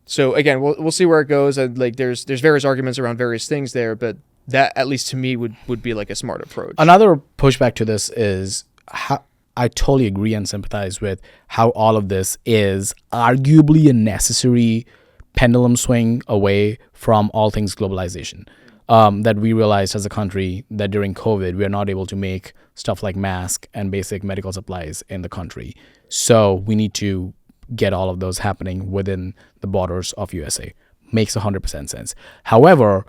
So again, we'll see where it goes, and like there's various arguments around various things there, but that at least to me would be like a smart approach. Another pushback to this is how I totally agree and sympathize with how all of this is arguably a necessary pendulum swing away from all things globalization. That we realized as a country that during COVID, we are not able to make stuff like masks and basic medical supplies in the country. So we need to get all of those happening within the borders of USA. Makes 100% sense. However,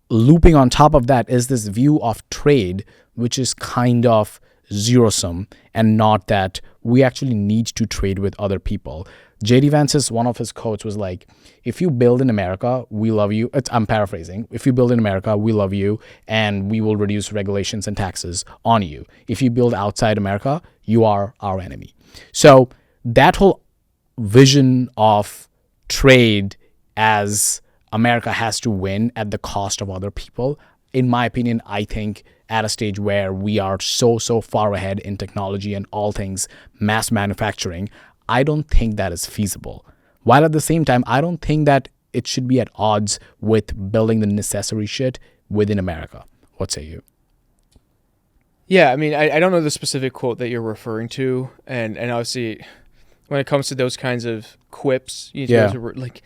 looping on top of that is this view of trade, which is kind of zero-sum and not that we actually need to trade with other people. J.D. Vance's, one of his quotes was like, if you build in America, we love you. I'm paraphrasing. If you build in America, we love you, and we will reduce regulations and taxes on you. If you build outside America, you are our enemy. So that whole vision of trade as America has to win at the cost of other people, in my opinion, I think at a stage where we are so far ahead in technology and all things mass manufacturing, I don't think that is feasible. While at the same time, I don't think that it should be at odds with building the necessary shit within America. What say you? Yeah, I mean, I don't know the specific quote that you're referring to, and obviously, when it comes to those kinds of quips, you need to like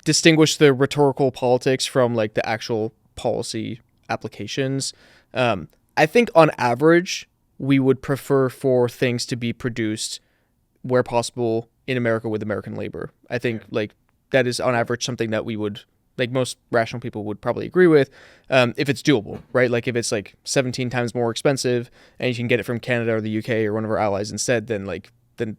distinguish the rhetorical politics from like the actual policy applications. I think on average, we would prefer for things to be produced where possible in America with American labor. I think like that is on average something that we would, like most rational people would probably agree with, if it's doable, right? Like if it's like 17 times more expensive and you can get it from Canada or the UK or one of our allies instead, then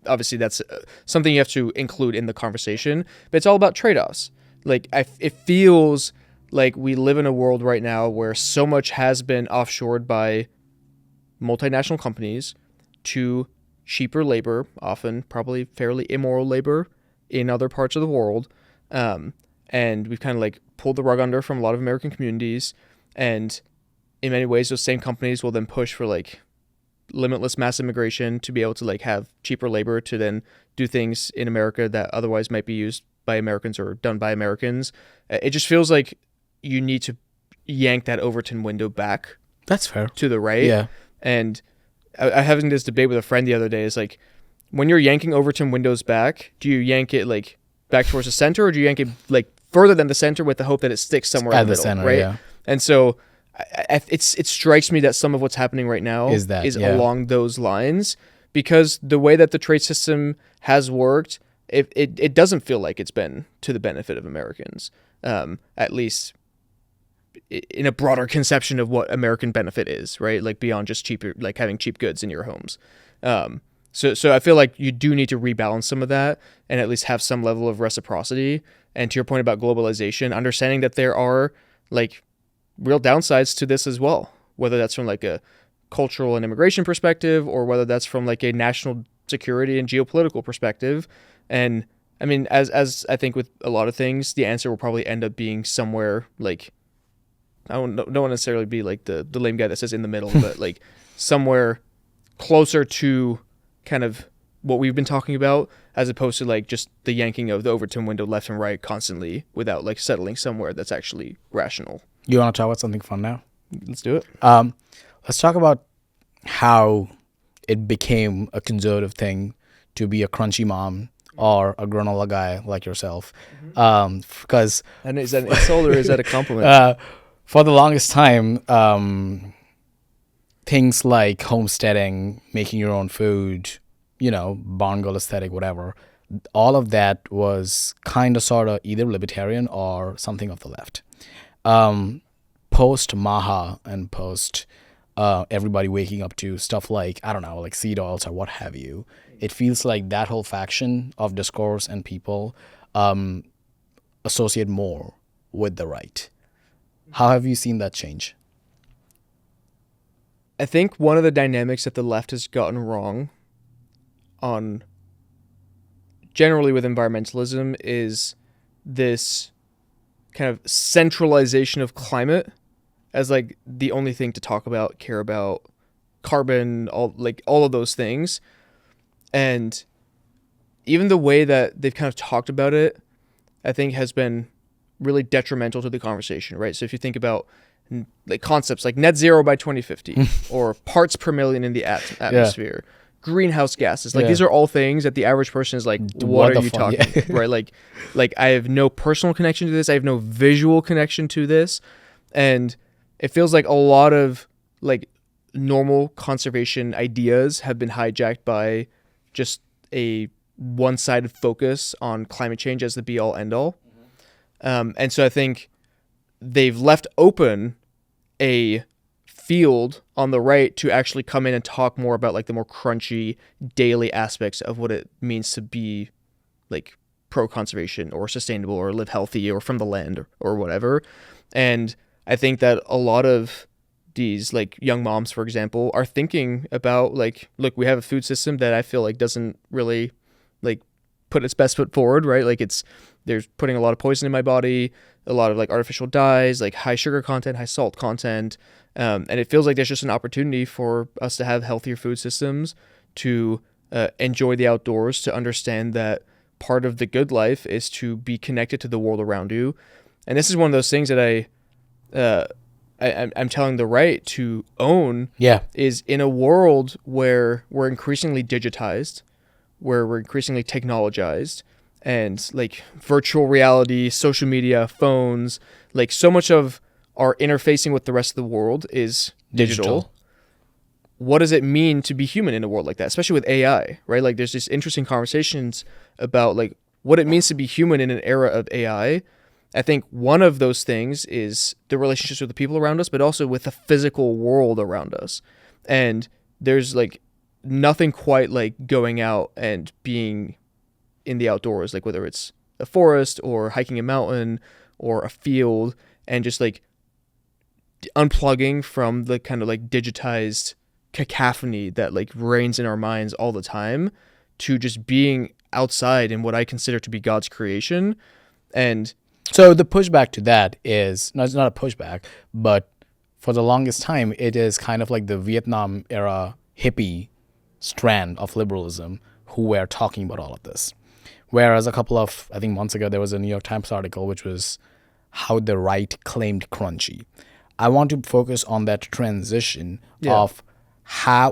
obviously that's something you have to include in the conversation. But it's all about trade-offs. Like it feels like we live in a world right now where so much has been offshored by multinational companies to cheaper labor, often probably fairly immoral labor in other parts of the world. And we've kind of like pulled the rug under from a lot of American communities. And in many ways, those same companies will then push for like limitless mass immigration to be able to like have cheaper labor to then do things in America that otherwise might be used by Americans or done by Americans. It just feels like you need to yank that Overton window back. That's fair. To the right. Yeah. And I having this debate with a friend the other day is like, when you're yanking Overton windows back, do you yank it like back towards the center, or do you yank it like further than the center with the hope that it sticks somewhere in the middle, center, right? Yeah. And so it strikes me that some of what's happening right now is along those lines, because the way that the trade system has worked, it doesn't feel like it's been to the benefit of Americans, at least in a broader conception of what American benefit is, right? Like beyond just cheaper, like having cheap goods in your homes. So I feel like you do need to rebalance some of that and at least have some level of reciprocity. And to your point about globalization, understanding that there are like real downsides to this as well, whether that's from like a cultural and immigration perspective, or whether that's from like a national security and geopolitical perspective. And I mean, as I think with a lot of things, the answer will probably end up being somewhere like, I don't want to necessarily be like the lame guy that says in the middle, but like somewhere closer to kind of what we've been talking about, as opposed to like just the yanking of the Overton window left and right constantly without like settling somewhere that's actually rational. You want to talk about something fun now? Let's do it. Let's talk about how it became a conservative thing to be a crunchy mom or a granola guy like yourself. Because and is that an insult or is that a compliment? For the longest time, things like homesteading, making your own food, barn girl aesthetic, whatever, all of that was kind of sort of either libertarian or something of the left. Post MAGA and post everybody waking up to stuff like, I don't know, like seed oils or what have you, it feels like that whole faction of discourse and people associate more with the right. How have you seen that change? I think one of the dynamics that the left has gotten wrong on generally with environmentalism is this kind of centralization of climate as like the only thing to talk about, care about, carbon, all of those things. And even the way that they've kind of talked about it, I think has been really detrimental to the conversation, right? So if you think about like concepts like net zero by 2050 or parts per million in the atmosphere, greenhouse gases, like these are all things that the average person is like, what are you talking about? Right? Like I have no personal connection to this. I have no visual connection to this. And it feels like a lot of like normal conservation ideas have been hijacked by just a one-sided focus on climate change as the be-all end-all. And so I think they've left open a field on the right to actually come in and talk more about like the more crunchy daily aspects of what it means to be like pro-conservation or sustainable or live healthy or from the land or whatever. And I think that a lot of these like young moms, for example, are thinking about like, look, we have a food system that I feel like doesn't really like put its best foot forward, right? Like there's putting a lot of poison in my body, a lot of like artificial dyes, like high sugar content, high salt content. And it feels like there's just an opportunity for us to have healthier food systems, to enjoy the outdoors, to understand that part of the good life is to be connected to the world around you. And this is one of those things that I'm telling the right to own, is in a world where we're increasingly digitized, where we're increasingly technologized, and like virtual reality, social media, phones, like so much of our interfacing with the rest of the world is digital. What does it mean to be human in a world like that, especially with AI, right? Like there's these interesting conversations about like what it means to be human in an era of AI. I think one of those things is the relationships with the people around us, but also with the physical world around us. And there's like nothing quite like going out and being in the outdoors, like whether it's a forest or hiking a mountain or a field, and just like unplugging from the kind of like digitized cacophony that like reigns in our minds all the time, to just being outside in what I consider to be God's creation. And so the pushback to that is, no, it's not a pushback, but for the longest time, it is kind of like the Vietnam era hippie strand of liberalism who were talking about all of this. Whereas a couple of, I think, months ago, there was a New York Times article which was how the right claimed crunchy. I want to focus on that transition of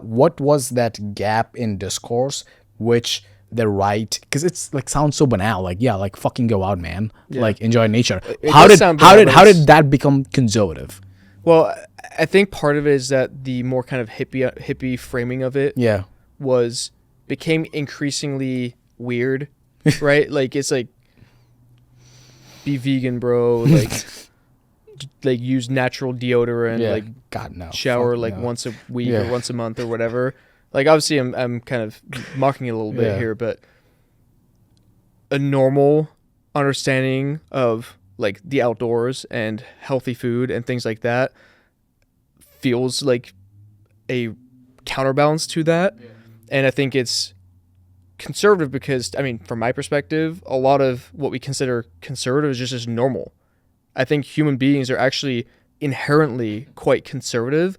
what was that gap in discourse which the right, because it's like sounds so banal, like like fucking go out, man, like enjoy nature. How did that become conservative? Well, I think part of it is that the more kind of hippie framing of it became increasingly weird, right? Like it's like be vegan, bro. Like use natural deodorant. Like God no. Shower like once a week or once a month or whatever. Like obviously I'm kind of mocking it a little bit here, but a normal understanding of like the outdoors and healthy food and things like that feels like a counterbalance to that. And I think it's conservative because, I mean, from my perspective, a lot of what we consider conservative is just normal. I think human beings are actually inherently quite conservative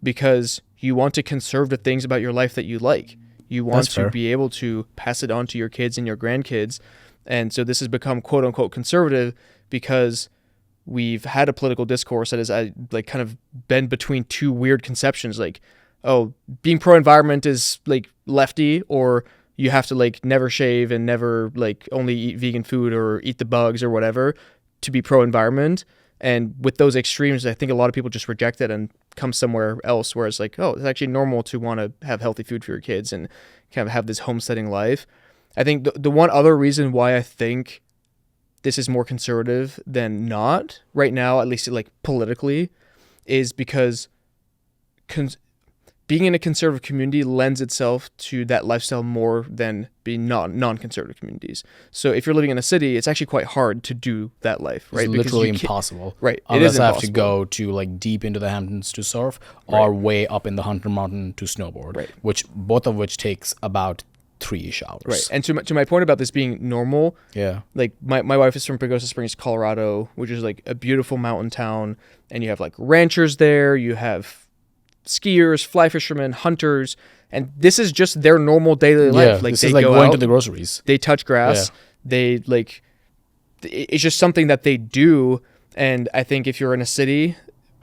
because you want to conserve the things about your life that you like. You want to be able to pass it on to your kids and your grandkids. And so this has become quote unquote conservative because we've had a political discourse that has like kind of been between two weird conceptions. Like, oh, being pro-environment is like lefty, or you have to like never shave and never like only eat vegan food or eat the bugs or whatever to be pro-environment. And with those extremes, I think a lot of people just reject it and come somewhere else where it's like, oh, it's actually normal to want to have healthy food for your kids and kind of have this homesteading life. I think the one other reason why I think this is more conservative than not right now, at least like politically, is because being in a conservative community lends itself to that lifestyle more than being non-conservative communities. So if you're living in a city, it's actually quite hard to do that life, right? It's literally impossible. Right. Unless I have to go to like deep into the Hamptons to surf or way up in the Hunter Mountain to snowboard, which both of which takes about 3-ish hours. Right. And to my point about this being normal, like my wife is from Pagosa Springs, Colorado, which is like a beautiful mountain town, and you have like ranchers there, you have skiers, fly fishermen, hunters, and this is just their normal daily life. Like this they is like go going out, to the groceries. They touch grass. They like, it's just something that they do. And I think if you're in a city,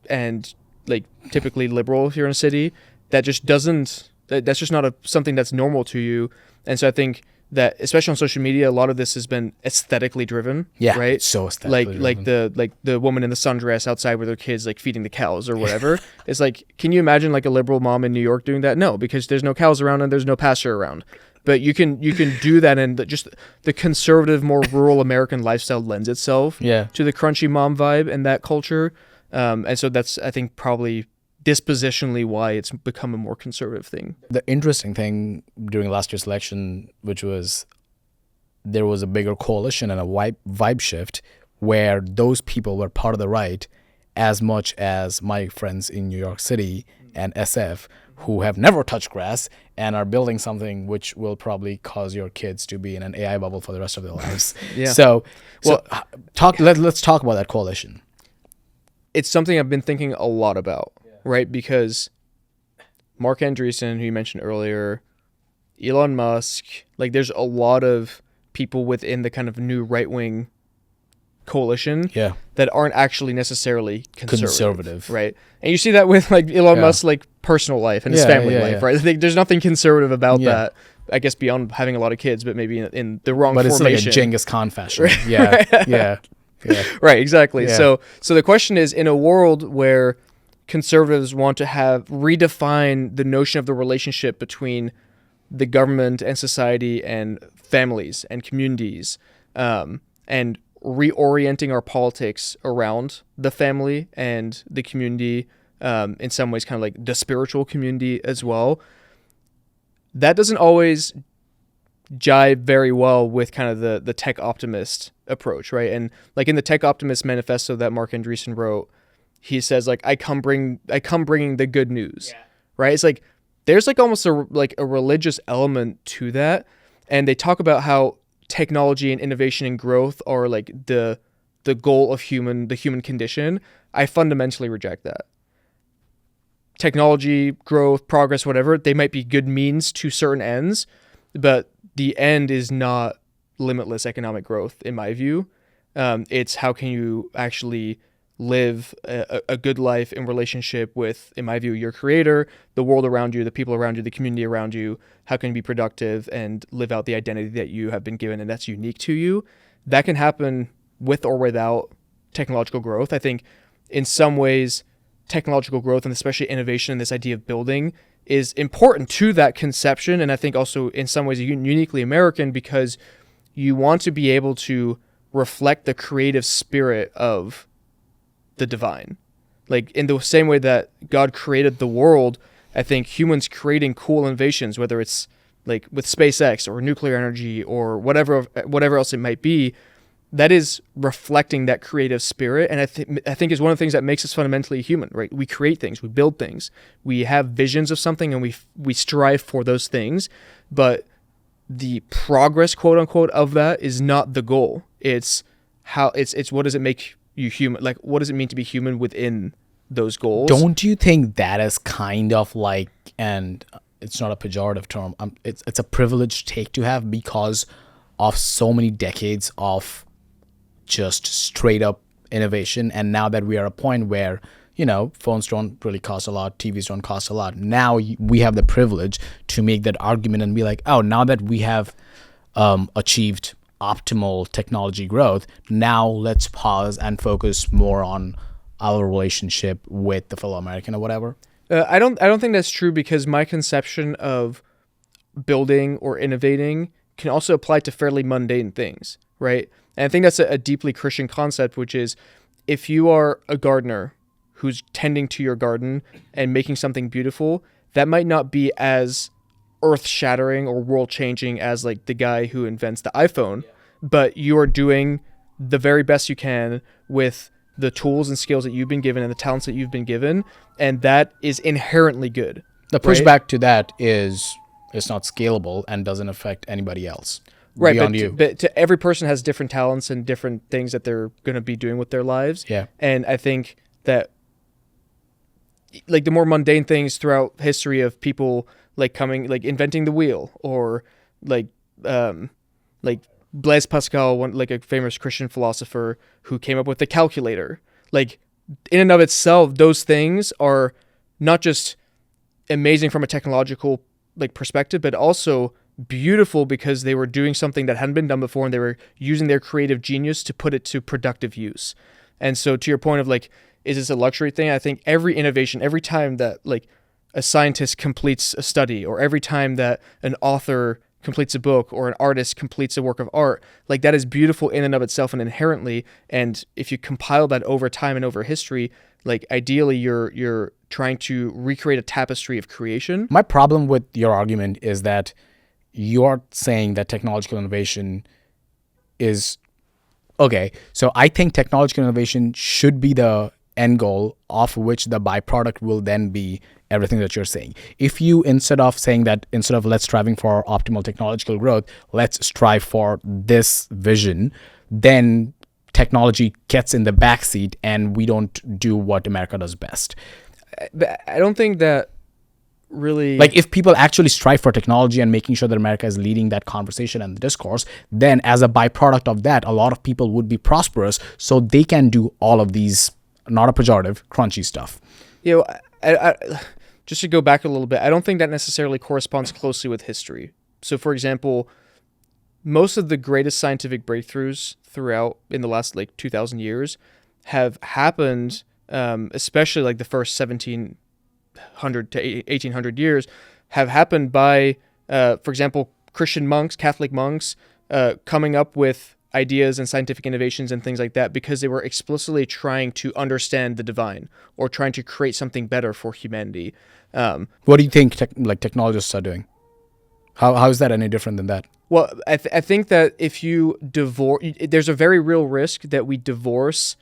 and like typically liberal, if you're in a city, that just doesn't. That's just not something that's normal to you. And so I think that, especially on social media, a lot of this has been aesthetically driven. Yeah, right. So aesthetically driven. Like the woman in the sundress outside with her kids, like feeding the cows or whatever. It's like, can you imagine like a liberal mom in New York doing that? No, because there's no cows around and there's no pasture around. But you can do that, and just the conservative, more rural American lifestyle lends itself to the crunchy mom vibe and that culture. And so that's, I think, probably dispositionally why it's become a more conservative thing. The interesting thing during last year's election, which was there was a bigger coalition and a vibe shift where those people were part of the right as much as my friends in New York City and SF who have never touched grass and are building something which will probably cause your kids to be in an AI bubble for the rest of their lives. Let's talk about that coalition. It's something I've been thinking a lot about. Right, because Mark Andreessen, who you mentioned earlier, Elon Musk, like there's a lot of people within the kind of new right-wing coalition that aren't actually necessarily conservative, right? And you see that with like Elon Musk's like personal life and his family life, right? I think there's nothing conservative about that, I guess, beyond having a lot of kids, but maybe in the wrong formation. But it's like a Genghis Khan fashion. Right, exactly. So the question is, in a world where conservatives want to redefine the notion of the relationship between the government and society and families and communities, and reorienting our politics around the family and the community, in some ways kind of like the spiritual community as well, that doesn't always jive very well with kind of the tech optimist approach, right? And like in the Tech Optimist Manifesto that Mark Andreessen wrote, he says like, I come bringing the good news, right? It's like there's like almost a religious element to that, and they talk about how technology and innovation and growth are like the goal of the human condition. I fundamentally reject that. technology, growth, progress, whatever, they might be good means to certain ends, but the end is not limitless economic growth, in my view. It's how can you actually live a good life in relationship with, in my view, your creator, the world around you, the people around you, the community around you. How can you be productive and live out the identity that you have been given and that's unique to you? That can happen with or without technological growth. I think in some ways, technological growth and especially innovation and this idea of building is important to that conception. And I think also in some ways uniquely American, because you want to be able to reflect the creative spirit of the divine. Like in the same way that God created the world, I think humans creating cool innovations, whether it's like with SpaceX or nuclear energy or whatever else it might be, that is reflecting that creative spirit. And I think is one of the things that makes us fundamentally human, right? We create things, we build things, we have visions of something, and we strive for those things. But the progress, quote unquote, of that is not the goal. It's what does it make you human? Like, what does it mean to be human within those goals? Don't you think that is kind of like, and it's not a pejorative term, it's a privileged take to have because of so many decades of just straight up innovation. And now that we are at a point where, phones don't really cost a lot, TVs don't cost a lot. Now we have the privilege to make that argument and be like, oh, now that we have achieved optimal technology growth, now let's pause and focus more on our relationship with the fellow American or whatever. I don't think that's true, because my conception of building or innovating can also apply to fairly mundane things, right? And I think that's a deeply Christian concept, which is if you are a gardener who's tending to your garden and making something beautiful, that might not be as earth-shattering or world-changing as like the guy who invents the iPhone, but you are doing the very best you can with the tools and skills that you've been given and the talents that you've been given, and that is inherently good. The pushback to that is it's not scalable and doesn't affect anybody else. Right, beyond you. But to every person has different talents and different things that they're going to be doing with their lives. Yeah. And I think that like the more mundane things throughout history of people like inventing the wheel, or like Blaise Pascal, like a famous Christian philosopher who came up with the calculator. Like in and of itself, those things are not just amazing from a technological like perspective, but also beautiful because they were doing something that hadn't been done before, and they were using their creative genius to put it to productive use. And so to your point of like, is this a luxury thing? I think every innovation, every time that like a scientist completes a study, or every time that an author completes a book or an artist completes a work of art, like that is beautiful in and of itself and inherently. And if you compile that over time and over history, like ideally you're trying to recreate a tapestry of creation. My problem with your argument is that you're saying that technological innovation is okay. So I think technological innovation should be the end goal, of which the byproduct will then be everything that you're saying. If you, instead of let's striving for optimal technological growth, let's strive for this vision, then technology gets in the backseat and we don't do what America does best. But I don't think that really, like, if people actually strive for technology and making sure that America is leading that conversation and the discourse, then as a byproduct of that, a lot of people would be prosperous, so they can do all of these, not a pejorative, crunchy stuff. I just to go back a little bit, I don't think that necessarily corresponds closely with history. So for example, most of the greatest scientific breakthroughs throughout in the last like 2,000 years have happened, especially like the first 1,700 to 1,800 years, have happened by, for example, Christian monks, Catholic monks, coming up with ideas and scientific innovations and things like that because they were explicitly trying to understand the divine or trying to create something better for humanity. What do you think technologists are doing? How is that any different than that? Well, I think that if you there's a very real risk that we divorce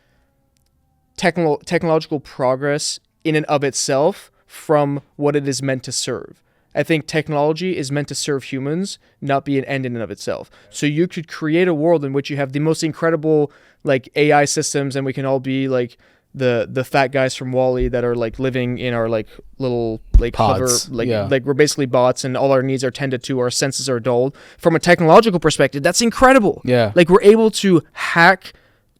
technological progress in and of itself from what it is meant to serve. I think technology is meant to serve humans, not be an end in and of itself. So you could create a world in which you have the most incredible like AI systems, and we can all be like the fat guys from Wall-E that are like living in our like little like Pods, hover, like yeah. like we're basically bots and all our needs are tended to, our senses are dulled. From a technological perspective, that's incredible. Yeah. Like we're able to hack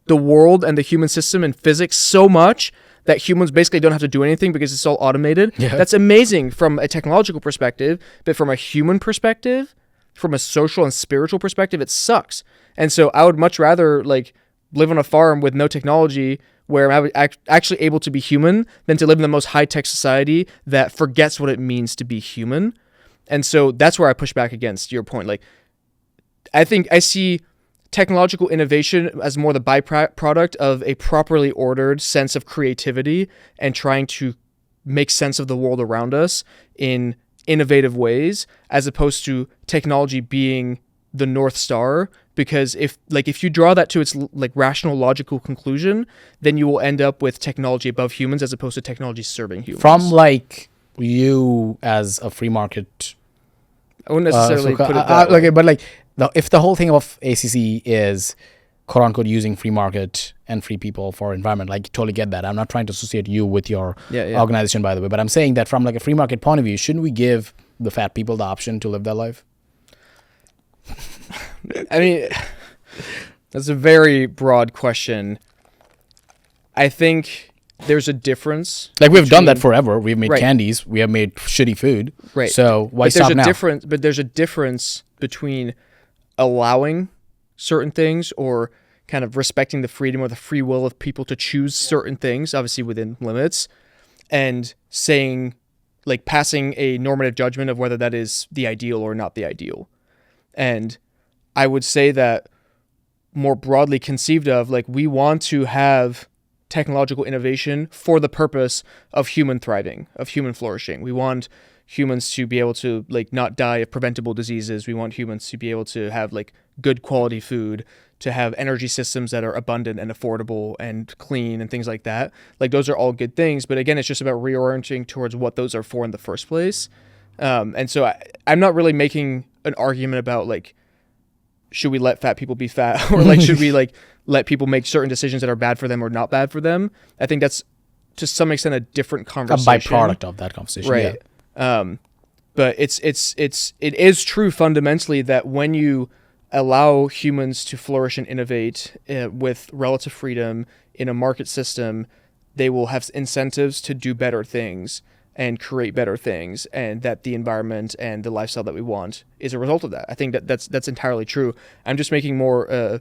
the world and the human system and physics so much that humans basically don't have to do anything because it's all automated. Yeah. That's amazing from a technological perspective, but from a human perspective, from a social and spiritual perspective, it sucks. And so I would much rather like live on a farm with no technology where I'm actually able to be human than to live in the most high-tech society that forgets what it means to be human. And so that's where I push back against your point. Like, I think I see technological innovation as more the byproduct of a properly ordered sense of creativity and trying to make sense of the world around us in innovative ways, as opposed to technology being the North Star. Because if you draw that to its like rational, logical conclusion, then you will end up with technology above humans as opposed to technology serving humans. From like you as a free market, I wouldn't necessarily put it that way. okay, but like if the whole thing of ACC is quote unquote using free market and free people for environment, like totally get that. I'm not trying to associate you with your organization, by the way, but I'm saying that from like a free market point of view, shouldn't we give the fat people the option to live their life? I mean, that's a very broad question. I think there's a difference. Like we've done that forever. We've made Right. candies. We have made shitty food. Right. So why But there's stop a now? but there's a difference between allowing certain things or kind of respecting the freedom or the free will of people to choose certain things, obviously within limits, and saying, like passing a normative judgment of whether that is the ideal or not the ideal. And I would say that more broadly conceived of, like, we want to have technological innovation for the purpose of human thriving, of human flourishing. We want humans to be able to like not die of preventable diseases. We want humans to be able to have like good quality food, to have energy systems that are abundant and affordable and clean and things like that. Like those are all good things. But again, it's just about reorienting towards what those are for in the first place. And so I'm not really making an argument about like, should we let fat people be fat or like, should we like let people make certain decisions that are bad for them or not bad for them? I think that's to some extent a different conversation. A byproduct of that conversation. Right. Yeah. But it is true fundamentally that when you allow humans to flourish and innovate with relative freedom in a market system, they will have incentives to do better things and create better things, and that the environment and the lifestyle that we want is a result of that. I think that's entirely true. I'm just making more,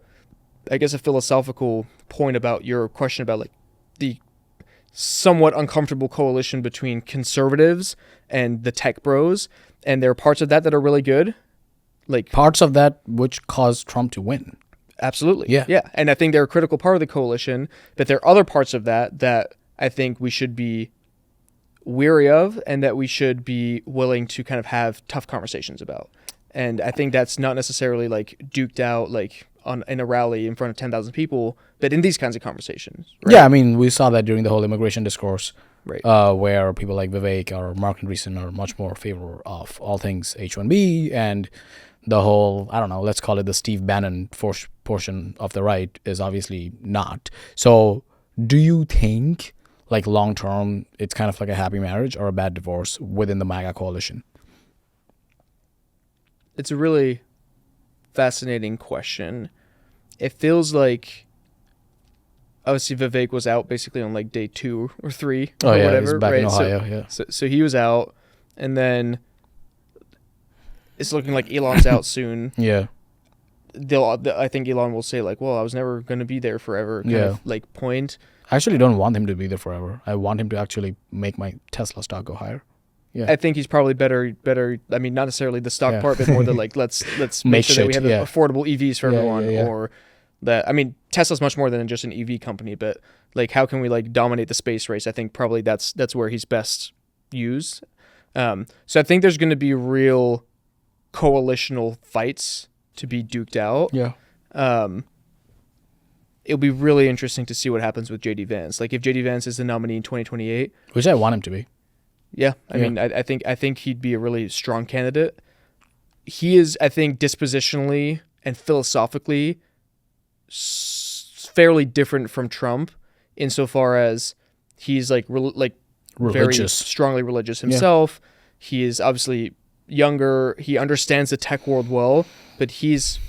I guess, a philosophical point about your question about like the somewhat uncomfortable coalition between conservatives and the tech bros, and there are parts of that that are really good, like Parts of that which caused Trump to win. absolutely, Yeah. and I think they're a critical part of the coalition, but there are other parts of that I think we should be weary of, and that we should be willing to kind of have tough conversations about. And I think that's not necessarily like duked out like in a rally in front of 10,000 people, but in these kinds of conversations. Right? Yeah, I mean, we saw that during the whole immigration discourse, Right. where people like Vivek or Mark Andreessen are much more favor of all things H-1B, and the whole, I don't know, let's call it the Steve Bannon portion of the right is obviously not. So do you think, like long term, it's kind of like a happy marriage or a bad divorce within the MAGA coalition? It's a really fascinating question. It feels like obviously Vivek was out basically on like day 2 or 3 or whatever. He's back right? in Ohio, yeah. So he was out, and then it's looking like Elon's out soon. Yeah. I think Elon will say like, well, I was never going to be there forever kind of like point. I actually don't want him to be there forever. I want him to actually make my Tesla stock go higher. Yeah. I think he's probably better. I mean, not necessarily the stock part, but more the like, let's make sure that we have affordable EVs for everyone, or that. I mean, Tesla's much more than just an EV company, but like, how can we like dominate the space race? I think probably that's where he's best used. So I think there's going to be real coalitional fights to be duked out. Yeah. It'll be really interesting to see what happens with JD Vance. Like if JD Vance is the nominee in 2028, Which I want him to be. Yeah, I mean, I think he'd be a really strong candidate. He is, I think, dispositionally and philosophically fairly different from Trump insofar as he's like very Religious. strongly religious himself. He is obviously younger. He understands the tech world well, but he's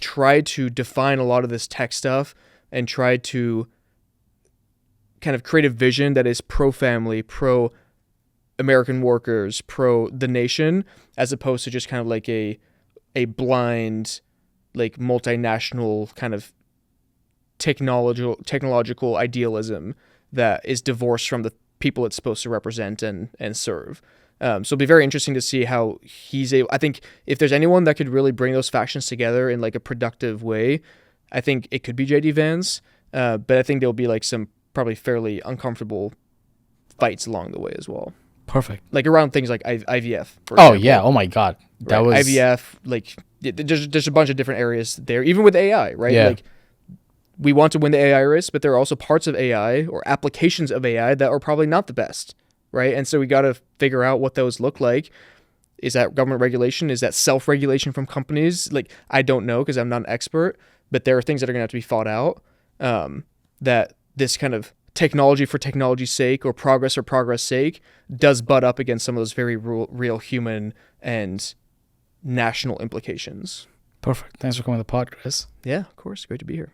tried to define a lot of this tech stuff and tried to kind of create a vision that is pro-family, pro-American workers, pro the nation, as opposed to just kind of like a blind, like multinational kind of technological idealism that is divorced from the people it's supposed to represent and serve. So it'll be very interesting to see how he's able. I think if there's anyone that could really bring those factions together in like a productive way, I think it could be JD Vance. But I think there'll be like some probably fairly uncomfortable fights along the way as well. Perfect. Like around things like IVF. For Oh example. yeah. Oh my God. That was IVF. Like there's a bunch of different areas there, even with AI, right? Yeah. Like we want to win the AI race, but there are also parts of AI or applications of AI that are probably not the best, right? And so we got to figure out what those look like. Is that government regulation? Is that self-regulation from companies? Like, I don't know because I'm not an expert, but there are things that are going to have to be fought out, that this kind of technology for technology's sake or progress sake does butt up against some of those very real human and national implications. perfect. Thanks for coming on the pod, Chris. Yeah, of course. Great to be here.